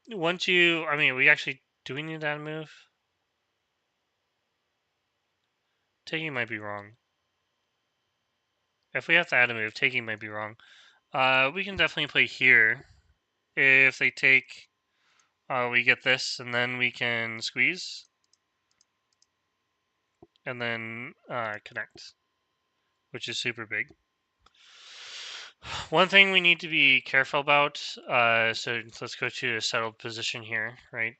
once you, I mean, do we need that move? Taking might be wrong. If we have to add a move, taking might be wrong. We can definitely play here. If they take, we get this, and then we can squeeze, and then connect, which is super big. One thing we need to be careful about, so let's go to a settled position here, right?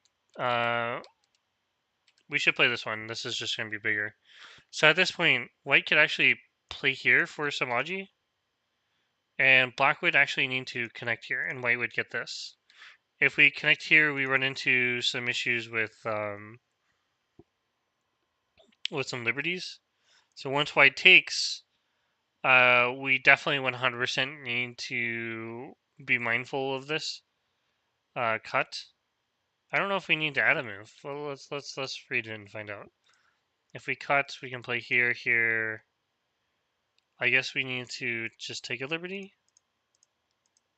We should play this one. This is just going to be bigger. So at this point, white could actually play here for some Aji, and black would actually need to connect here, and white would get this. If we connect here, we run into some issues with some liberties. So once white takes, we definitely 100% need to be mindful of this cut. I don't know if we need to add a move. Well, let's read it and find out. If we cut, we can play here, here. I guess we need to just take a liberty,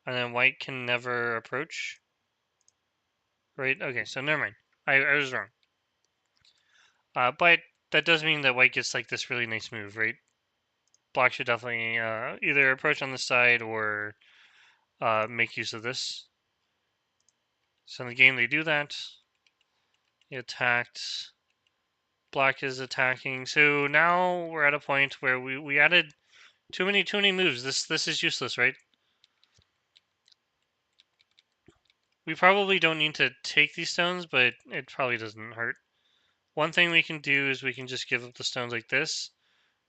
and then white can never approach. Right? Okay, so never mind. I was wrong. But that does mean that white gets like this really nice move, right? Black should definitely either approach on this side or make use of this. So in the game they do that. He attacked. Black is attacking. So now we're at a point where we added too many moves. This is useless, right? We probably don't need to take these stones, but it probably doesn't hurt. One thing we can do is we can just give up the stones like this.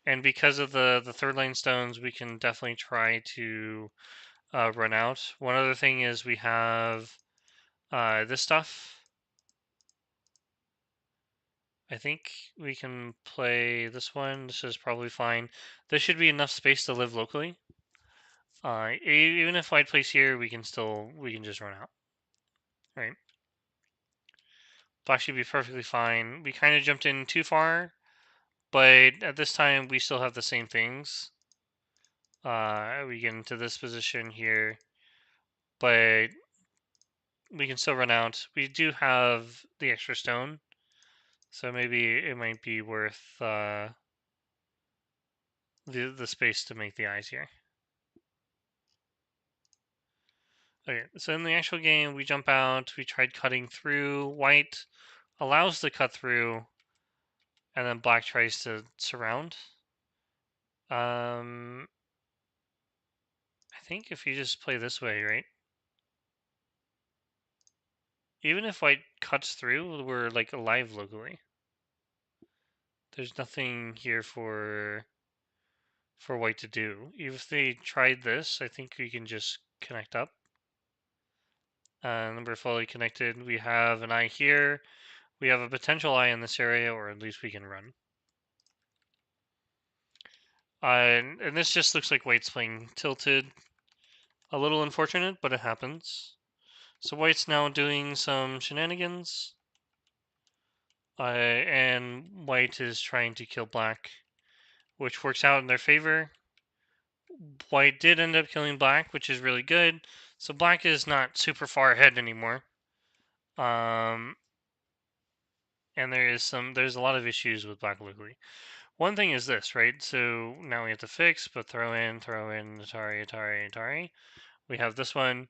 And because of the third lane stones, we can definitely try to run out. One other thing is we have this stuff. I think we can play this one. This is probably fine. There should be enough space to live locally. Even if white plays here, we can just run out. Right. Black should be perfectly fine. We kind of jumped in too far, but at this time we still have the same things. We get into this position here, but we can still run out. We do have the extra stone, so maybe it might be worth the space to make the eyes here. Okay, so in the actual game, we jump out, we tried cutting through, white allows the cut through, and then black tries to surround. I think if you just play this way, right? Even if white cuts through, we're like alive locally. There's nothing here for white to do. If they tried this, I think we can just connect up. Number fully connected. We have an eye here. We have a potential eye in this area, or at least we can run. And this just looks like white's playing tilted. A little unfortunate, but it happens. So white's now doing some shenanigans. And white is trying to kill black, which works out in their favor. White did end up killing black, which is really good. So black is not super far ahead anymore. And there's a lot of issues with black locally. One thing is this, right? So now we have to fix, but throw in, Atari. We have this one.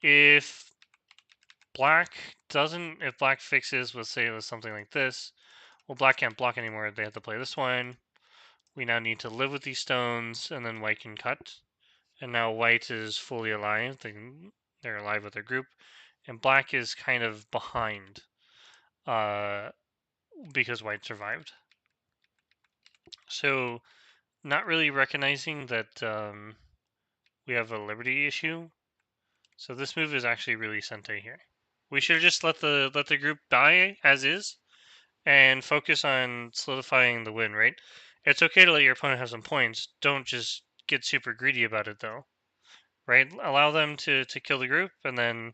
If if black fixes, let's say it was something like this, well, black can't block anymore. They have to play this one. We now need to live with these stones, and then white can cut. And now white is fully alive. They're alive with their group. And black is kind of behind uh, because white survived. So, not really recognizing that we have a liberty issue. So this move is actually really sente here. We should have just let the group die as is and focus on solidifying the win, right? It's okay to let your opponent have some points. Don't just get super greedy about it though. Right? Allow them to kill the group and then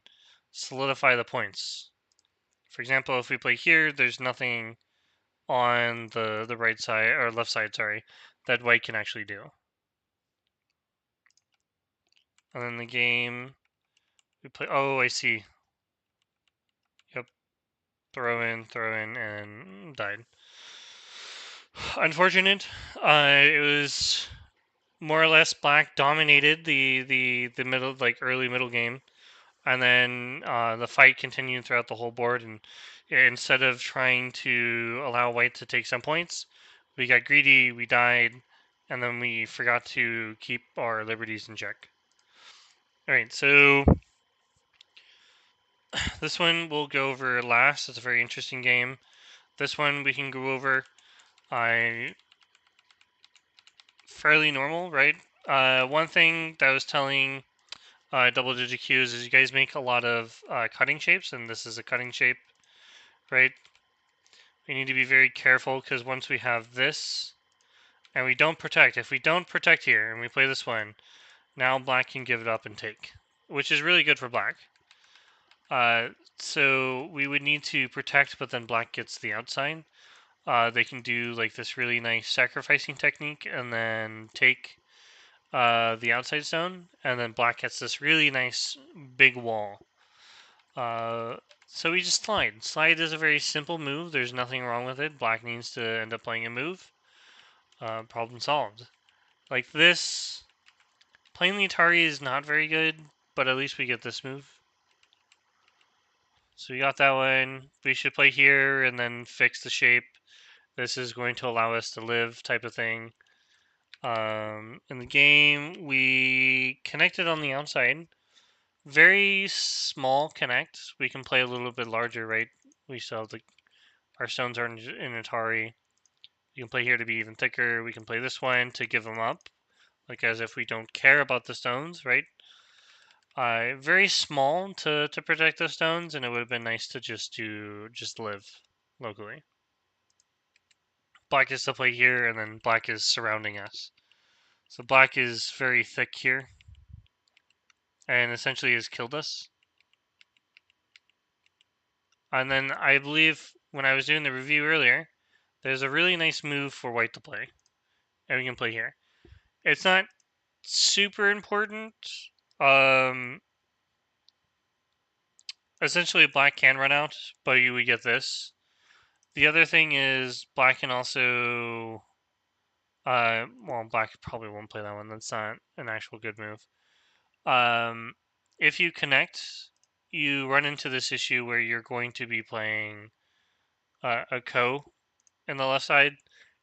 solidify the points. For example, if we play here, there's nothing on the right side or left side, sorry, that white can actually do. And then the game we play. Oh, I see. Yep. Throw in, and died. Unfortunate. It was more or less black dominated the middle, like early middle game, and then the fight continued throughout the whole board. And instead of trying to allow white to take some points, we got greedy, we died, and then we forgot to keep our liberties in check. All right, so this one we'll go over last. It's a very interesting game. This one we can go over. I fairly normal, right? One thing that I was telling double digit Qs is you guys make a lot of cutting shapes, and this is a cutting shape, right? We need to be very careful because once we have this and we don't protect, if we don't protect here and we play this one, now black can give it up and take, which is really good for black. So we would need to protect, but then black gets the outside. They can do like this really nice sacrificing technique and then take the outside stone, and then black gets this really nice big wall. So we just slide. Slide is a very simple move. There's nothing wrong with it. Black needs to end up playing a move. Problem solved. Like this, playing the Atari is not very good, but at least we get this move. So we got that one. We should play here and then fix the shape. This is going to allow us to live type of thing. In the game, we connected on the outside. Very small connect. We can play a little bit larger, right? We still have our stones are in Atari. You can play here to be even thicker. We can play this one to give them up, like as if we don't care about the stones, right? Very small to protect the stones, and it would have been nice to just live locally. Black is to play here, and then black is surrounding us. So black is very thick here, and essentially has killed us. And then I believe when I was doing the review earlier, there's a really nice move for white to play, and we can play here. It's not super important. Um, Essentially, black can run out, but we get this. The other thing is black can also. Well, black probably won't play that one. That's not an actual good move. If you connect, you run into this issue where you're going to be playing a ko in the left side.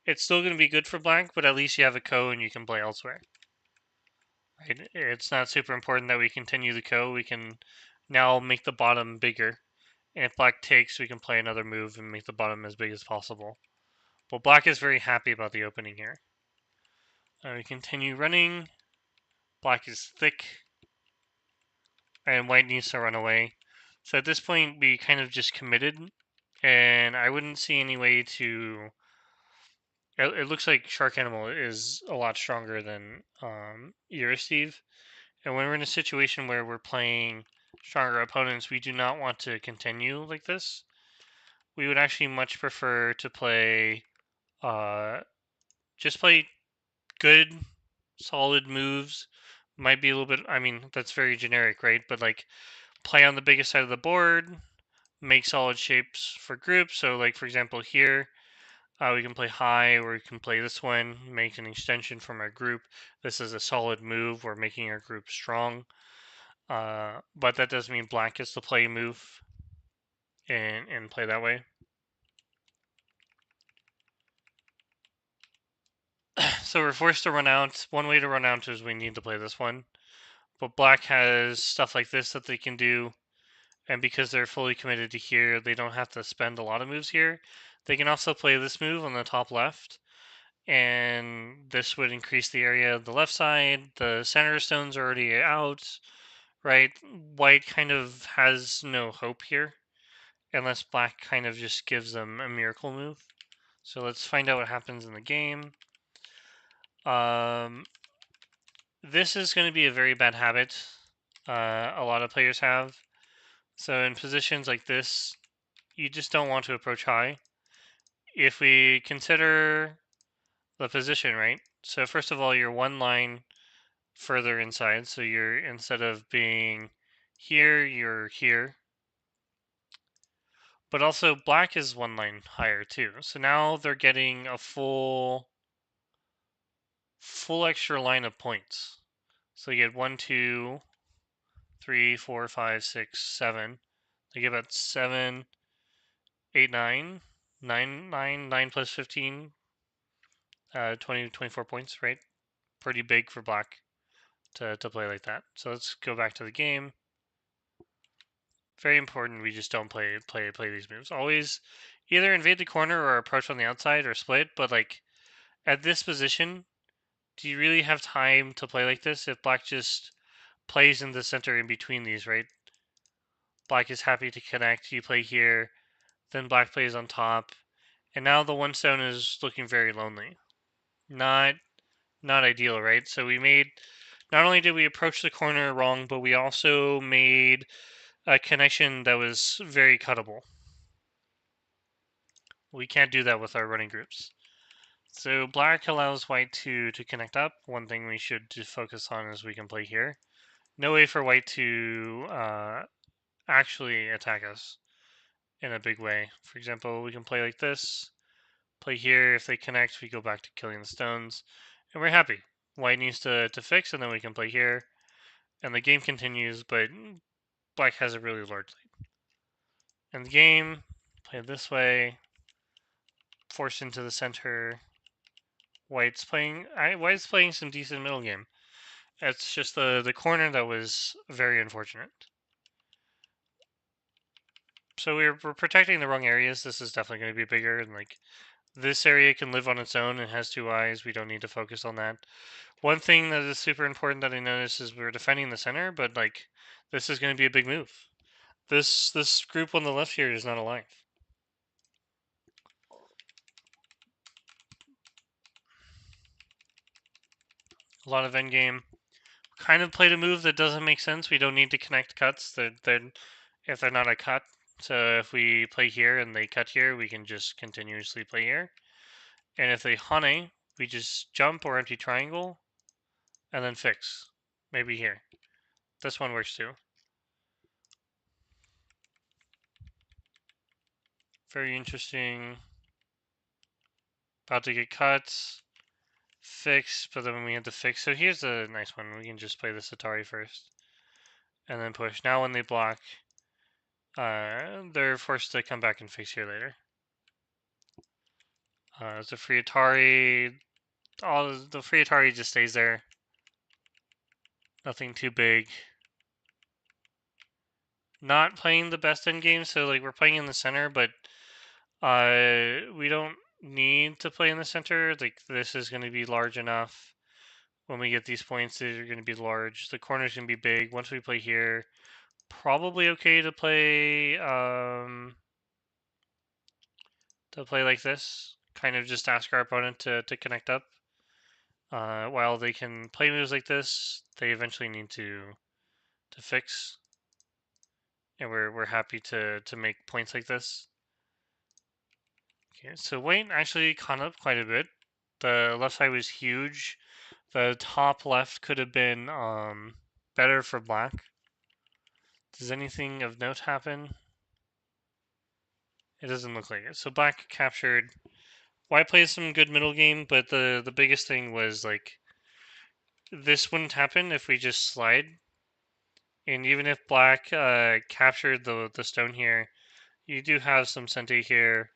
It's still going to be good for black, but at least you have a ko and you can play elsewhere. Right? It's not super important that we continue the ko. We can now make the bottom bigger. And if black takes, we can play another move and make the bottom as big as possible. But black is very happy about the opening here. We continue running. Black is thick. and white needs to run away. So at this point, we kind of just committed, and I wouldn't see any way to. It looks like Shark Animal is a lot stronger than Steve. And when we're in a situation where we're playing stronger opponents, we do not want to continue like this. We would actually much prefer to play, just play good, solid moves. Might be a little bit, I mean, that's very generic, right? But like, play on the biggest side of the board, make solid shapes for groups. So, like, for example, here, we can play high, or we can play this one, make an extension from our group. This is a solid move. We're making our group strong. But that doesn't mean black gets to play move and play that way. So we're forced to run out. One way to run out is we need to play this one. But black has stuff like this that they can do. And because they're fully committed to here, they don't have to spend a lot of moves here. They can also play this move on the top left. And this would increase the area of the left side. The center stone's already out, right? White kind of has no hope here, unless black kind of just gives them a miracle move. So let's find out what happens in the game. This is going to be a very bad habit a lot of players have. So in positions like this, you just don't want to approach high. If we consider the position, right? So first of all, you're one line further inside. So you're, instead of being here, you're here. But also black is one line higher too. So now they're getting a full extra line of points. So you get 1, 2, 3, 4, 5, 6, 7. They get about 7, 8, 9, 9 plus 15, 20, 24 points, right? Pretty big for black to play like that. So let's go back to the game. Very important, we just don't play these moves. Always either invade the corner or approach on the outside or split, but like at this position, do you really have time to play like this if black just plays in the center in between these, right? Black is happy to connect, you play here, then black plays on top, and now the one stone is looking very lonely. Not ideal, right? So we made, not only did we approach the corner wrong, but we also made a connection that was very cuttable. We can't do that with our running groups. So black allows white to connect up. One thing we should just focus on is we can play here. No way for white to actually attack us in a big way. For example, we can play like this, play here. If they connect, we go back to killing the stones, and we're happy. White needs to fix, and then we can play here, and the game continues, but black has a really large lead. In the game, play this way, forced into the center. White's playing some decent middle game. It's just the corner that was very unfortunate. So we're protecting the wrong areas. This is definitely going to be bigger, and like this area can live on its own and has 2 eyes. We don't need to focus on that. One thing that is super important that I noticed is we're defending the center, but like this is going to be a big move. This group on the left here is not alive. A lot of endgame. Kind of played a move that doesn't make sense. We don't need to connect cuts. If they're not a cut. So if we play here and they cut here, we can just continuously play here. And if they hane, we just jump or empty triangle and then fix. Maybe here. This one works too. Very interesting. About to get cuts. Fix, but then we have to fix. So here's a nice one. We can just play the Atari first. And then push. Now when they block, they're forced to come back and fix here later. It's a free Atari. All the free Atari just stays there. Nothing too big. Not playing the best end game, so like we're playing in the center, but we don't need to play in the center. Like this is going to be large enough. when we get these points, these are going to be large. The corner's going to be big. Once we play here, probably okay to play like this. Kind of just ask our opponent to connect up. While they can play moves like this, they eventually need to fix, and we're happy to make points like this. Okay, so white actually caught up quite a bit. The left side was huge. The top left could have been better for black. Does anything of note happen? It doesn't look like it. So black captured. White plays some good middle game, but the biggest thing was like this wouldn't happen if we just slide. And even if black captured the stone here, you do have some sente here.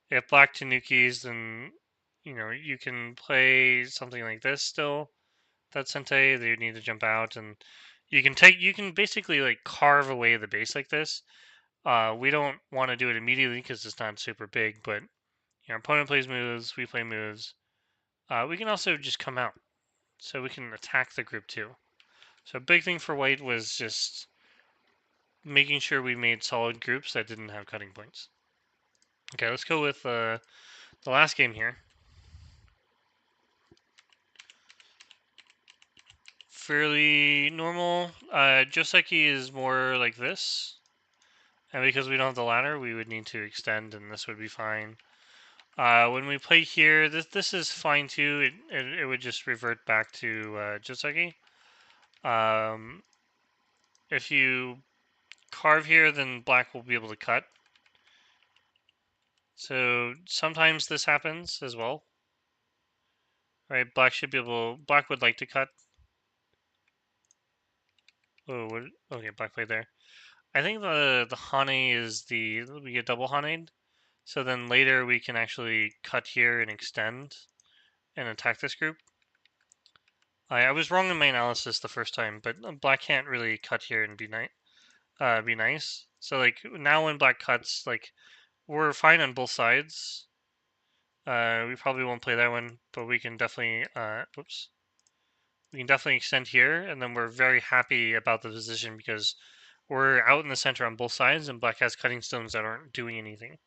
If black tanukis, then you can play something like this still. That sente, they need to jump out, and you can basically like carve away the base like this. We don't want to do it immediately because it's not super big, but our opponent plays moves, we play moves. We can also just come out, so we can attack the group too. So a big thing for white was just making sure we made solid groups that didn't have cutting points. Okay, let's go with the last game here. Fairly normal. Joseki is more like this. And because we don't have the ladder, we would need to extend, and this would be fine. When we play here, this is fine too. It would just revert back to Joseki. If you carve here, then black will be able to cut. So sometimes this happens as well. Right, black should be able. Black would like to cut. Oh, okay, black played there. I think the Hane is we get double Hane. So then later we can actually cut here and extend and attack this group. I was wrong in my analysis the first time, but black can't really cut here and be nice. So like now when black cuts, like we're fine on both sides. We probably won't play that one, but we can definitely we can definitely extend here, and then we're very happy about the position because we're out in the center on both sides, and black has cutting stones that aren't doing anything.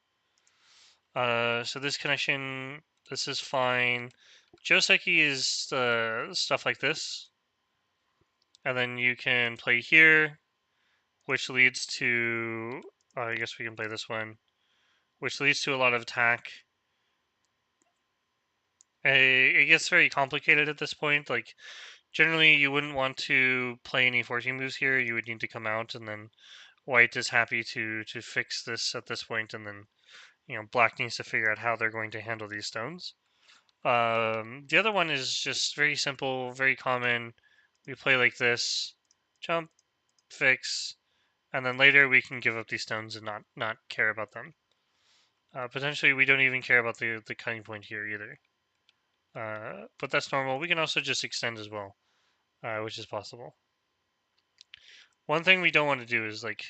So this connection, this is fine. Joseki is stuff like this. And then you can play here, which leads to, I guess we can play this one, which leads to a lot of attack. It gets very complicated at this point. Like, generally, you wouldn't want to play any 14 moves here. You would need to come out, and then white is happy to fix this at this point, and then, black needs to figure out how they're going to handle these stones. The other one is just very simple, very common. We play like this, jump, fix, and then later we can give up these stones and not care about them. Potentially, we don't even care about the cutting point here either. But that's normal. We can also just extend as well, which is possible. One thing we don't want to do is like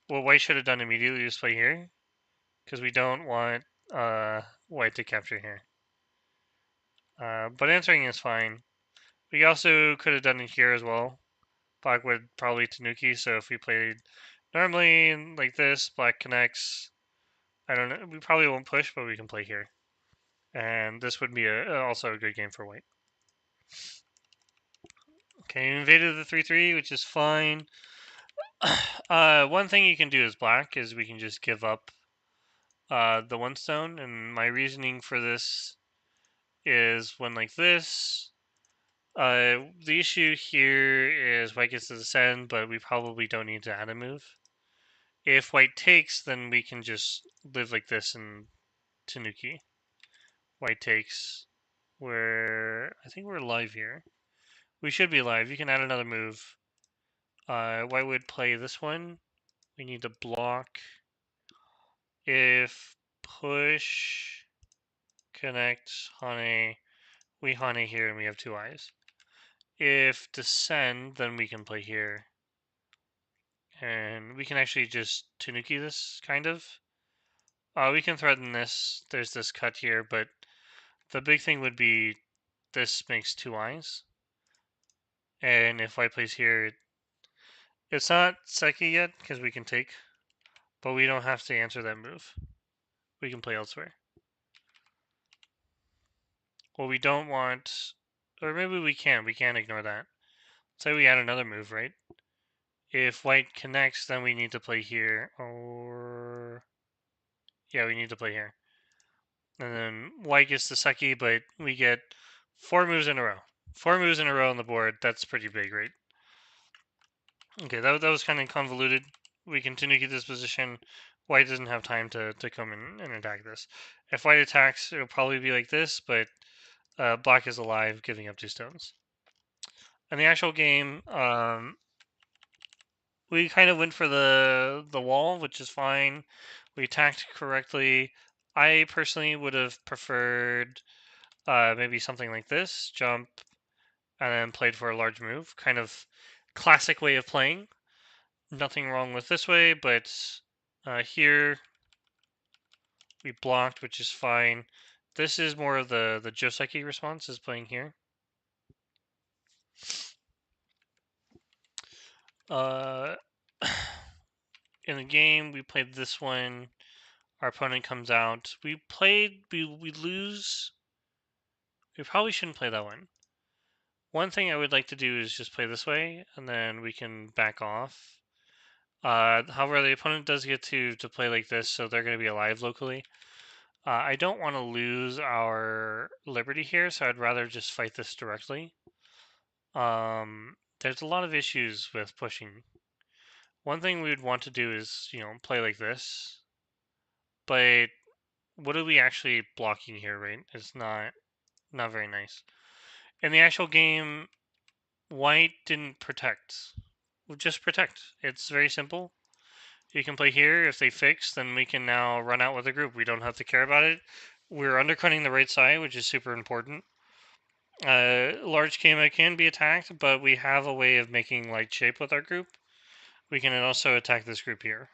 what white should have done immediately is play here, because we don't want white to capture here. But answering is fine. We also could have done it here as well. Black would probably Tanuki, so if we played normally like this, black connects. I don't know. We probably won't push, but we can play here. And this would be also a good game for white. Okay, invaded the 3-3, which is fine. One thing you can do as black is we can just give up the one stone. And my reasoning for this is when like this, the issue here is white gets to descend, but we probably don't need to add a move. If white takes, then we can just live like this and Tanuki. White takes. I think we're live here. We should be live. You can add another move. White would play this one. We need to block. If push, connect, Hane, we Hane here and we have two eyes. If descend, then we can play here. And we can actually just Tanuki this, kind of. We can threaten this. There's this cut here, but the big thing would be this makes two eyes. And if white plays here, it's not Seki yet, because we can take, but we don't have to answer that move. We can play elsewhere. What we don't want, or maybe we can ignore that. Say we add another move, right? If white connects, then we need to play here, or... Yeah, we need to play here. And then white gets the Seki, but we get 4 moves in a row. 4 moves in a row on the board, that's pretty big, right? Okay, that was kind of convoluted. We continue to get this position. White doesn't have time to come in and attack this. If white attacks, it'll probably be like this, but black is alive, giving up 2 stones. In the actual game, we kind of went for the wall, which is fine. We attacked correctly. I personally would have preferred maybe something like this, jump, and then played for a large move. Kind of classic way of playing. Nothing wrong with this way, but here we blocked, which is fine. This is more of the Joseki response, is playing here. Uh, in the game, we played this one. Our opponent comes out. We lose. We probably shouldn't play that one. One thing I would like to do is just play this way, and then we can back off. However, the opponent does get to play like this, so they're going to be alive locally. I don't want to lose our liberty here, so I'd rather just fight this directly. There's a lot of issues with pushing. One thing we would want to do is, play like this. But what are we actually blocking here, right? It's not very nice. In the actual game, white didn't protect. We'll just protect. It's very simple. You can play here. If they fix, then we can now run out with the group. We don't have to care about it. We're undercutting the right side, which is super important. Large Kama can be attacked, but we have a way of making light shape with our group. We can also attack this group here.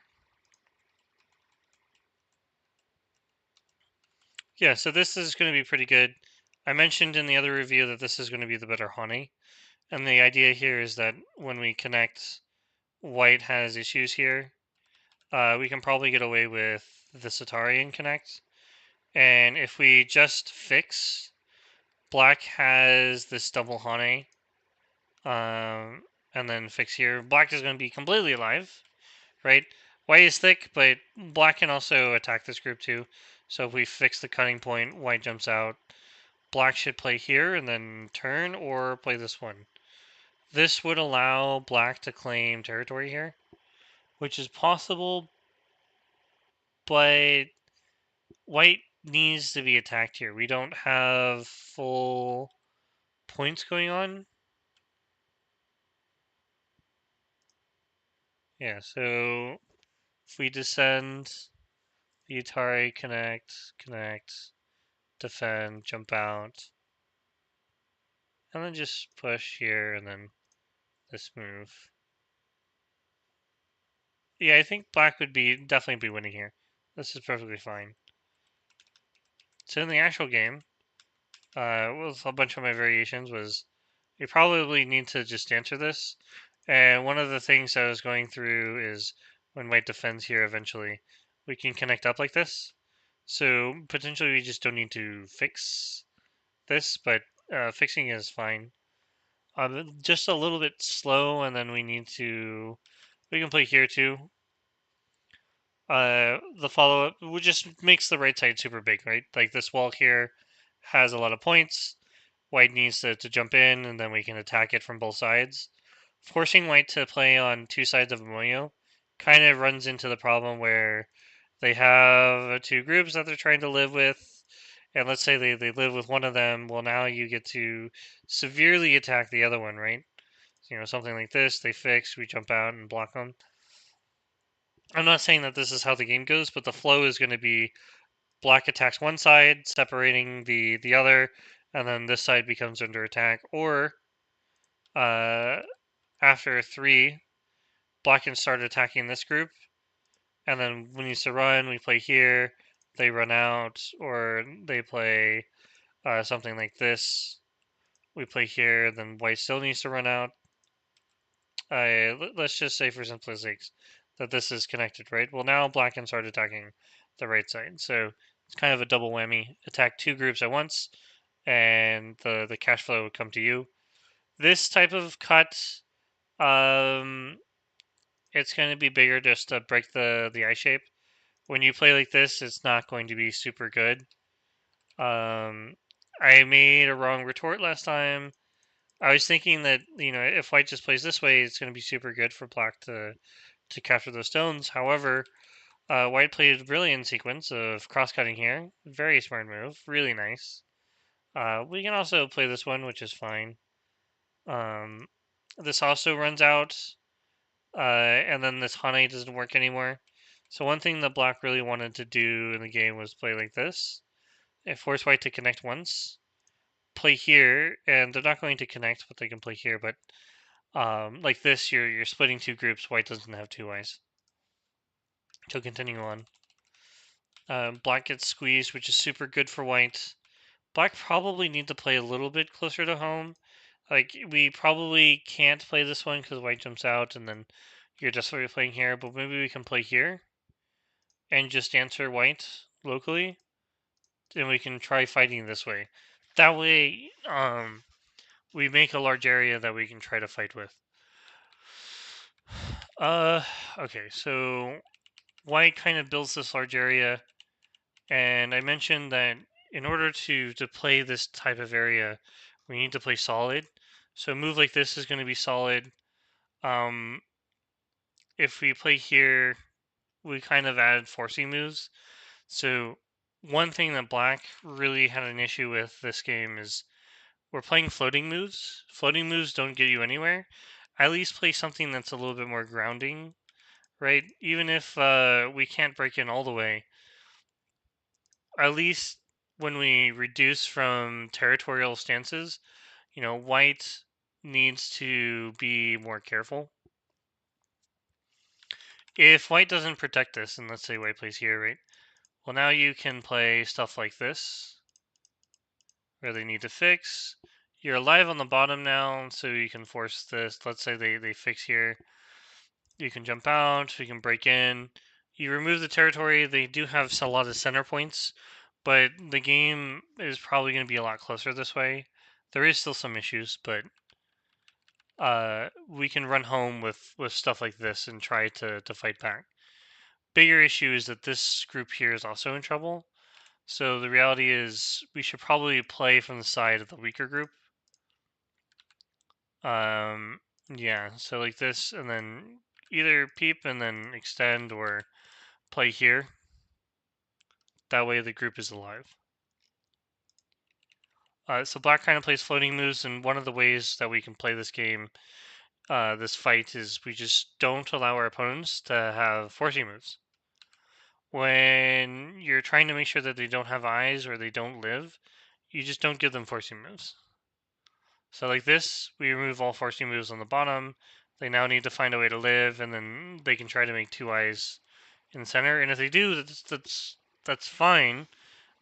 Yeah, so this is going to be pretty good. I mentioned in the other review that this is going to be the better Honey. And the idea here is that when we connect, white has issues here. We can probably get away with the Satari and connect. And if we just fix, black has this double Hane. And then fix here. Black is going to be completely alive, right? White is thick, but black can also attack this group too. So if we fix the cutting point, white jumps out. Black should play here and then turn, or play this one. This would allow black to claim territory here, which is possible, but white needs to be attacked here. We don't have full points going on. Yeah, so if we descend, the Atari connect, defend, jump out, and then just push here, and then this move. Yeah, I think black would definitely be winning here. This is perfectly fine. So in the actual game, with a bunch of my variations was, you probably need to just answer this. And one of the things I was going through is when white defends here eventually, we can connect up like this. So potentially we just don't need to fix this, but fixing is fine. Just a little bit slow, and then we can play here too. The follow-up just makes the right side super big, right? Like this wall here has a lot of points. White needs to jump in, and then we can attack it from both sides. Forcing white to play on 2 sides of a moyo kind of runs into the problem where they have 2 groups that they're trying to live with, and let's say they live with one of them. Well, now you get to severely attack the other one, right? Something like this, they fix, we jump out and block them. I'm not saying that this is how the game goes, but the flow is going to be black attacks one side, separating the other, and then this side becomes under attack. Or after 3, black can start attacking this group, and then when needs to run, we play here. They run out, or they play something like this. we play here, then white still needs to run out. Let's just say for simplicity that this is connected, right? Well, now black can start attacking the right side. So it's kind of a double whammy. Attack two groups at once, and the cash flow would come to you. This type of cut, um, it's going to be bigger just to break the eye shape. When you play like this, it's not going to be super good. I made a wrong retort last time. I was thinking that, if white just plays this way, it's going to be super good for black to capture those stones. However, white played a brilliant sequence of cross-cutting here. Very smart move. Really nice. We can also play this one, which is fine. Um, this also runs out, and then this Hane doesn't work anymore. So one thing that black really wanted to do in the game was play like this. And force white to connect once. Play here, and they're not going to connect, but they can play here. But like this, you're splitting two groups. White doesn't have two eyes. So continue on. Black gets squeezed, which is super good for white. Black probably need to play a little bit closer to home. Like, we probably can't play this one because white jumps out, and then you're just sort of playing here. But maybe we can play here and just answer white locally, and we can try fighting this way. That way, we make a large area that we can try to fight with. Uh, okay, so white kind of builds this large area, and I mentioned that in order to play this type of area, we need to play solid. So a move like this is going to be solid. Um, if we play here, we kind of add forcing moves. So one thing that black really had an issue with this game is we're playing floating moves. Floating moves don't get you anywhere. At least play something that's a little bit more grounding, right? Even if we can't break in all the way, at least when we reduce from territorial stances, white needs to be more careful. If white doesn't protect this, and let's say white plays here, right? Well, now you can play stuff like this, where they need to fix. You're alive on the bottom now, so you can force this. Let's say they fix here. You can jump out, you can break in. You remove the territory. They do have a lot of center points, but the game is probably going to be a lot closer this way. There is still some issues, but we can run home with stuff like this and try to fight back. Bigger issue is that this group here is also in trouble. So the reality is we should probably play from the side of the weaker group. Yeah, so like this, and then either peep and then extend or play here. That way the group is alive. So black kind of plays floating moves, and one of the ways that we can play this game, this fight, is we just don't allow our opponents to have forcing moves. When you're trying to make sure that they don't have eyes or they don't live, you just don't give them forcing moves. So like this, we remove all forcing moves on the bottom. They now need to find a way to live, and then they can try to make two eyes in the center. And if they do, that's fine.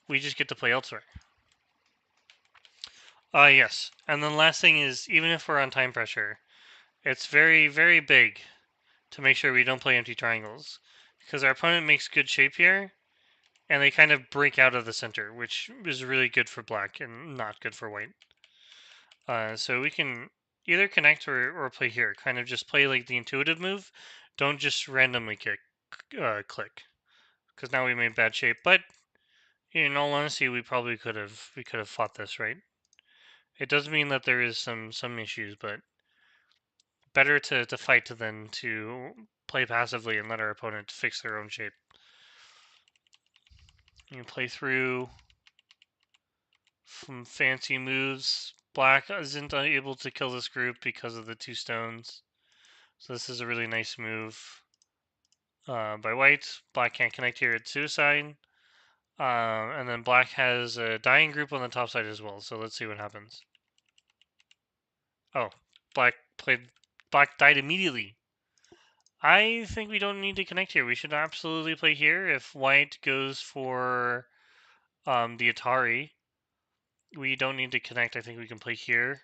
We just get to play elsewhere. Yes. And then last thing is, even if we're on time pressure, it's very, very big to make sure we don't play empty triangles. Because our opponent makes good shape here, and they kind of break out of the center, which is really good for black and not good for white. So we can either connect or play here. Kind of just play like the intuitive move. Don't just randomly click. Because now we made bad shape. But in all honesty, we could have fought this, right? It does mean that there is some issues, but better to fight than to play passively and let our opponent fix their own shape. You play through some fancy moves. Black isn't able to kill this group because of the two stones. So this is a really nice move by white. Black can't connect here at suicide. And then black has a dying group on the top side as well. So let's see what happens. Oh, black died immediately. I think we don't need to connect here. We should absolutely play here. If white goes for the Atari, we don't need to connect. I think we can play here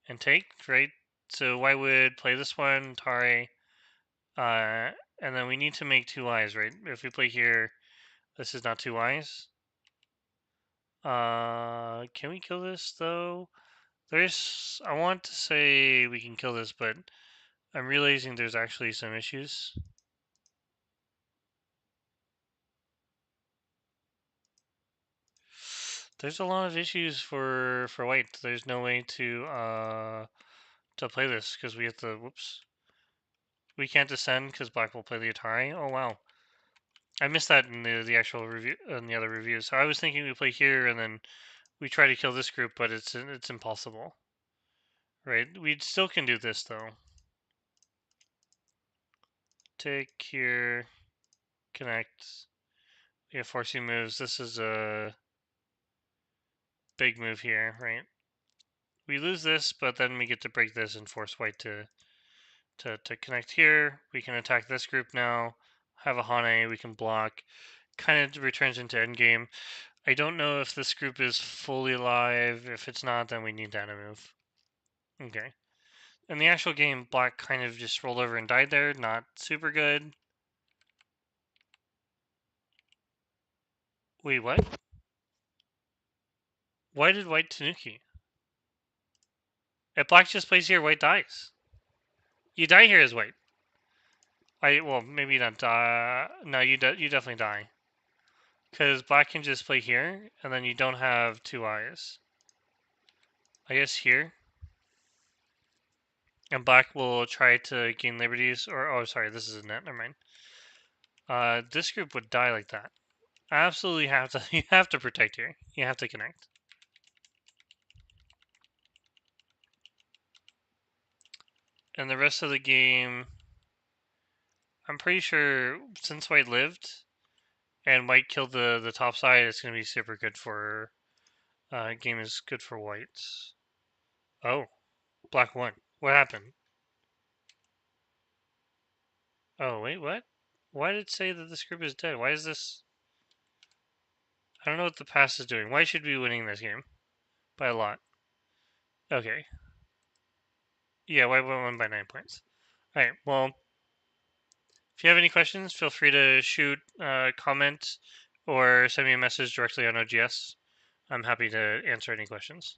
and take, right? So white would play this one, Tare, and then we need to make two eyes, right? If we play here, this is not two eyes. Can we kill this though? I want to say we can kill this, but I'm realizing there's actually some issues. There's a lot of issues for white. There's no way to play this because we have to. Whoops. We can't descend because black will play the Atari. Oh wow. I missed that in the actual review in the other reviews. So I was thinking we play here and then we try to kill this group, but it's impossible. Right? We still can do this though. Take here, connect. We have forcing moves. This is a big move here, right? We lose this, but then we get to break this and force white to connect here. We can attack this group now. Have a Hane, we can block. Kind of returns into endgame. I don't know if this group is fully alive. If it's not, then we need that to move. Okay. In the actual game, black kind of just rolled over and died there. Not super good. Wait, what? Why did white Tanuki? If black just plays here, white dies. You die here as white. Well, maybe not die. No, you definitely die. Because black can just play here, and then you don't have two eyes. I guess here. And black will try to gain liberties, or, oh, sorry, this is a net, never mind. This group would die like that. Absolutely have to, you have to protect here. You have to connect. And the rest of the game, I'm pretty sure since white lived, and white killed the top side, it's going to be super good for, game is good for whites. Oh, black won. What happened? Oh, wait, what? Why did it say that this group is dead? Why is this? I don't know what the pass is doing. Why should we be winning this game? By a lot. Okay. Yeah, white won by 9 points. Alright, well, if you have any questions, feel free to shoot, comment, or send me a message directly on OGS. I'm happy to answer any questions.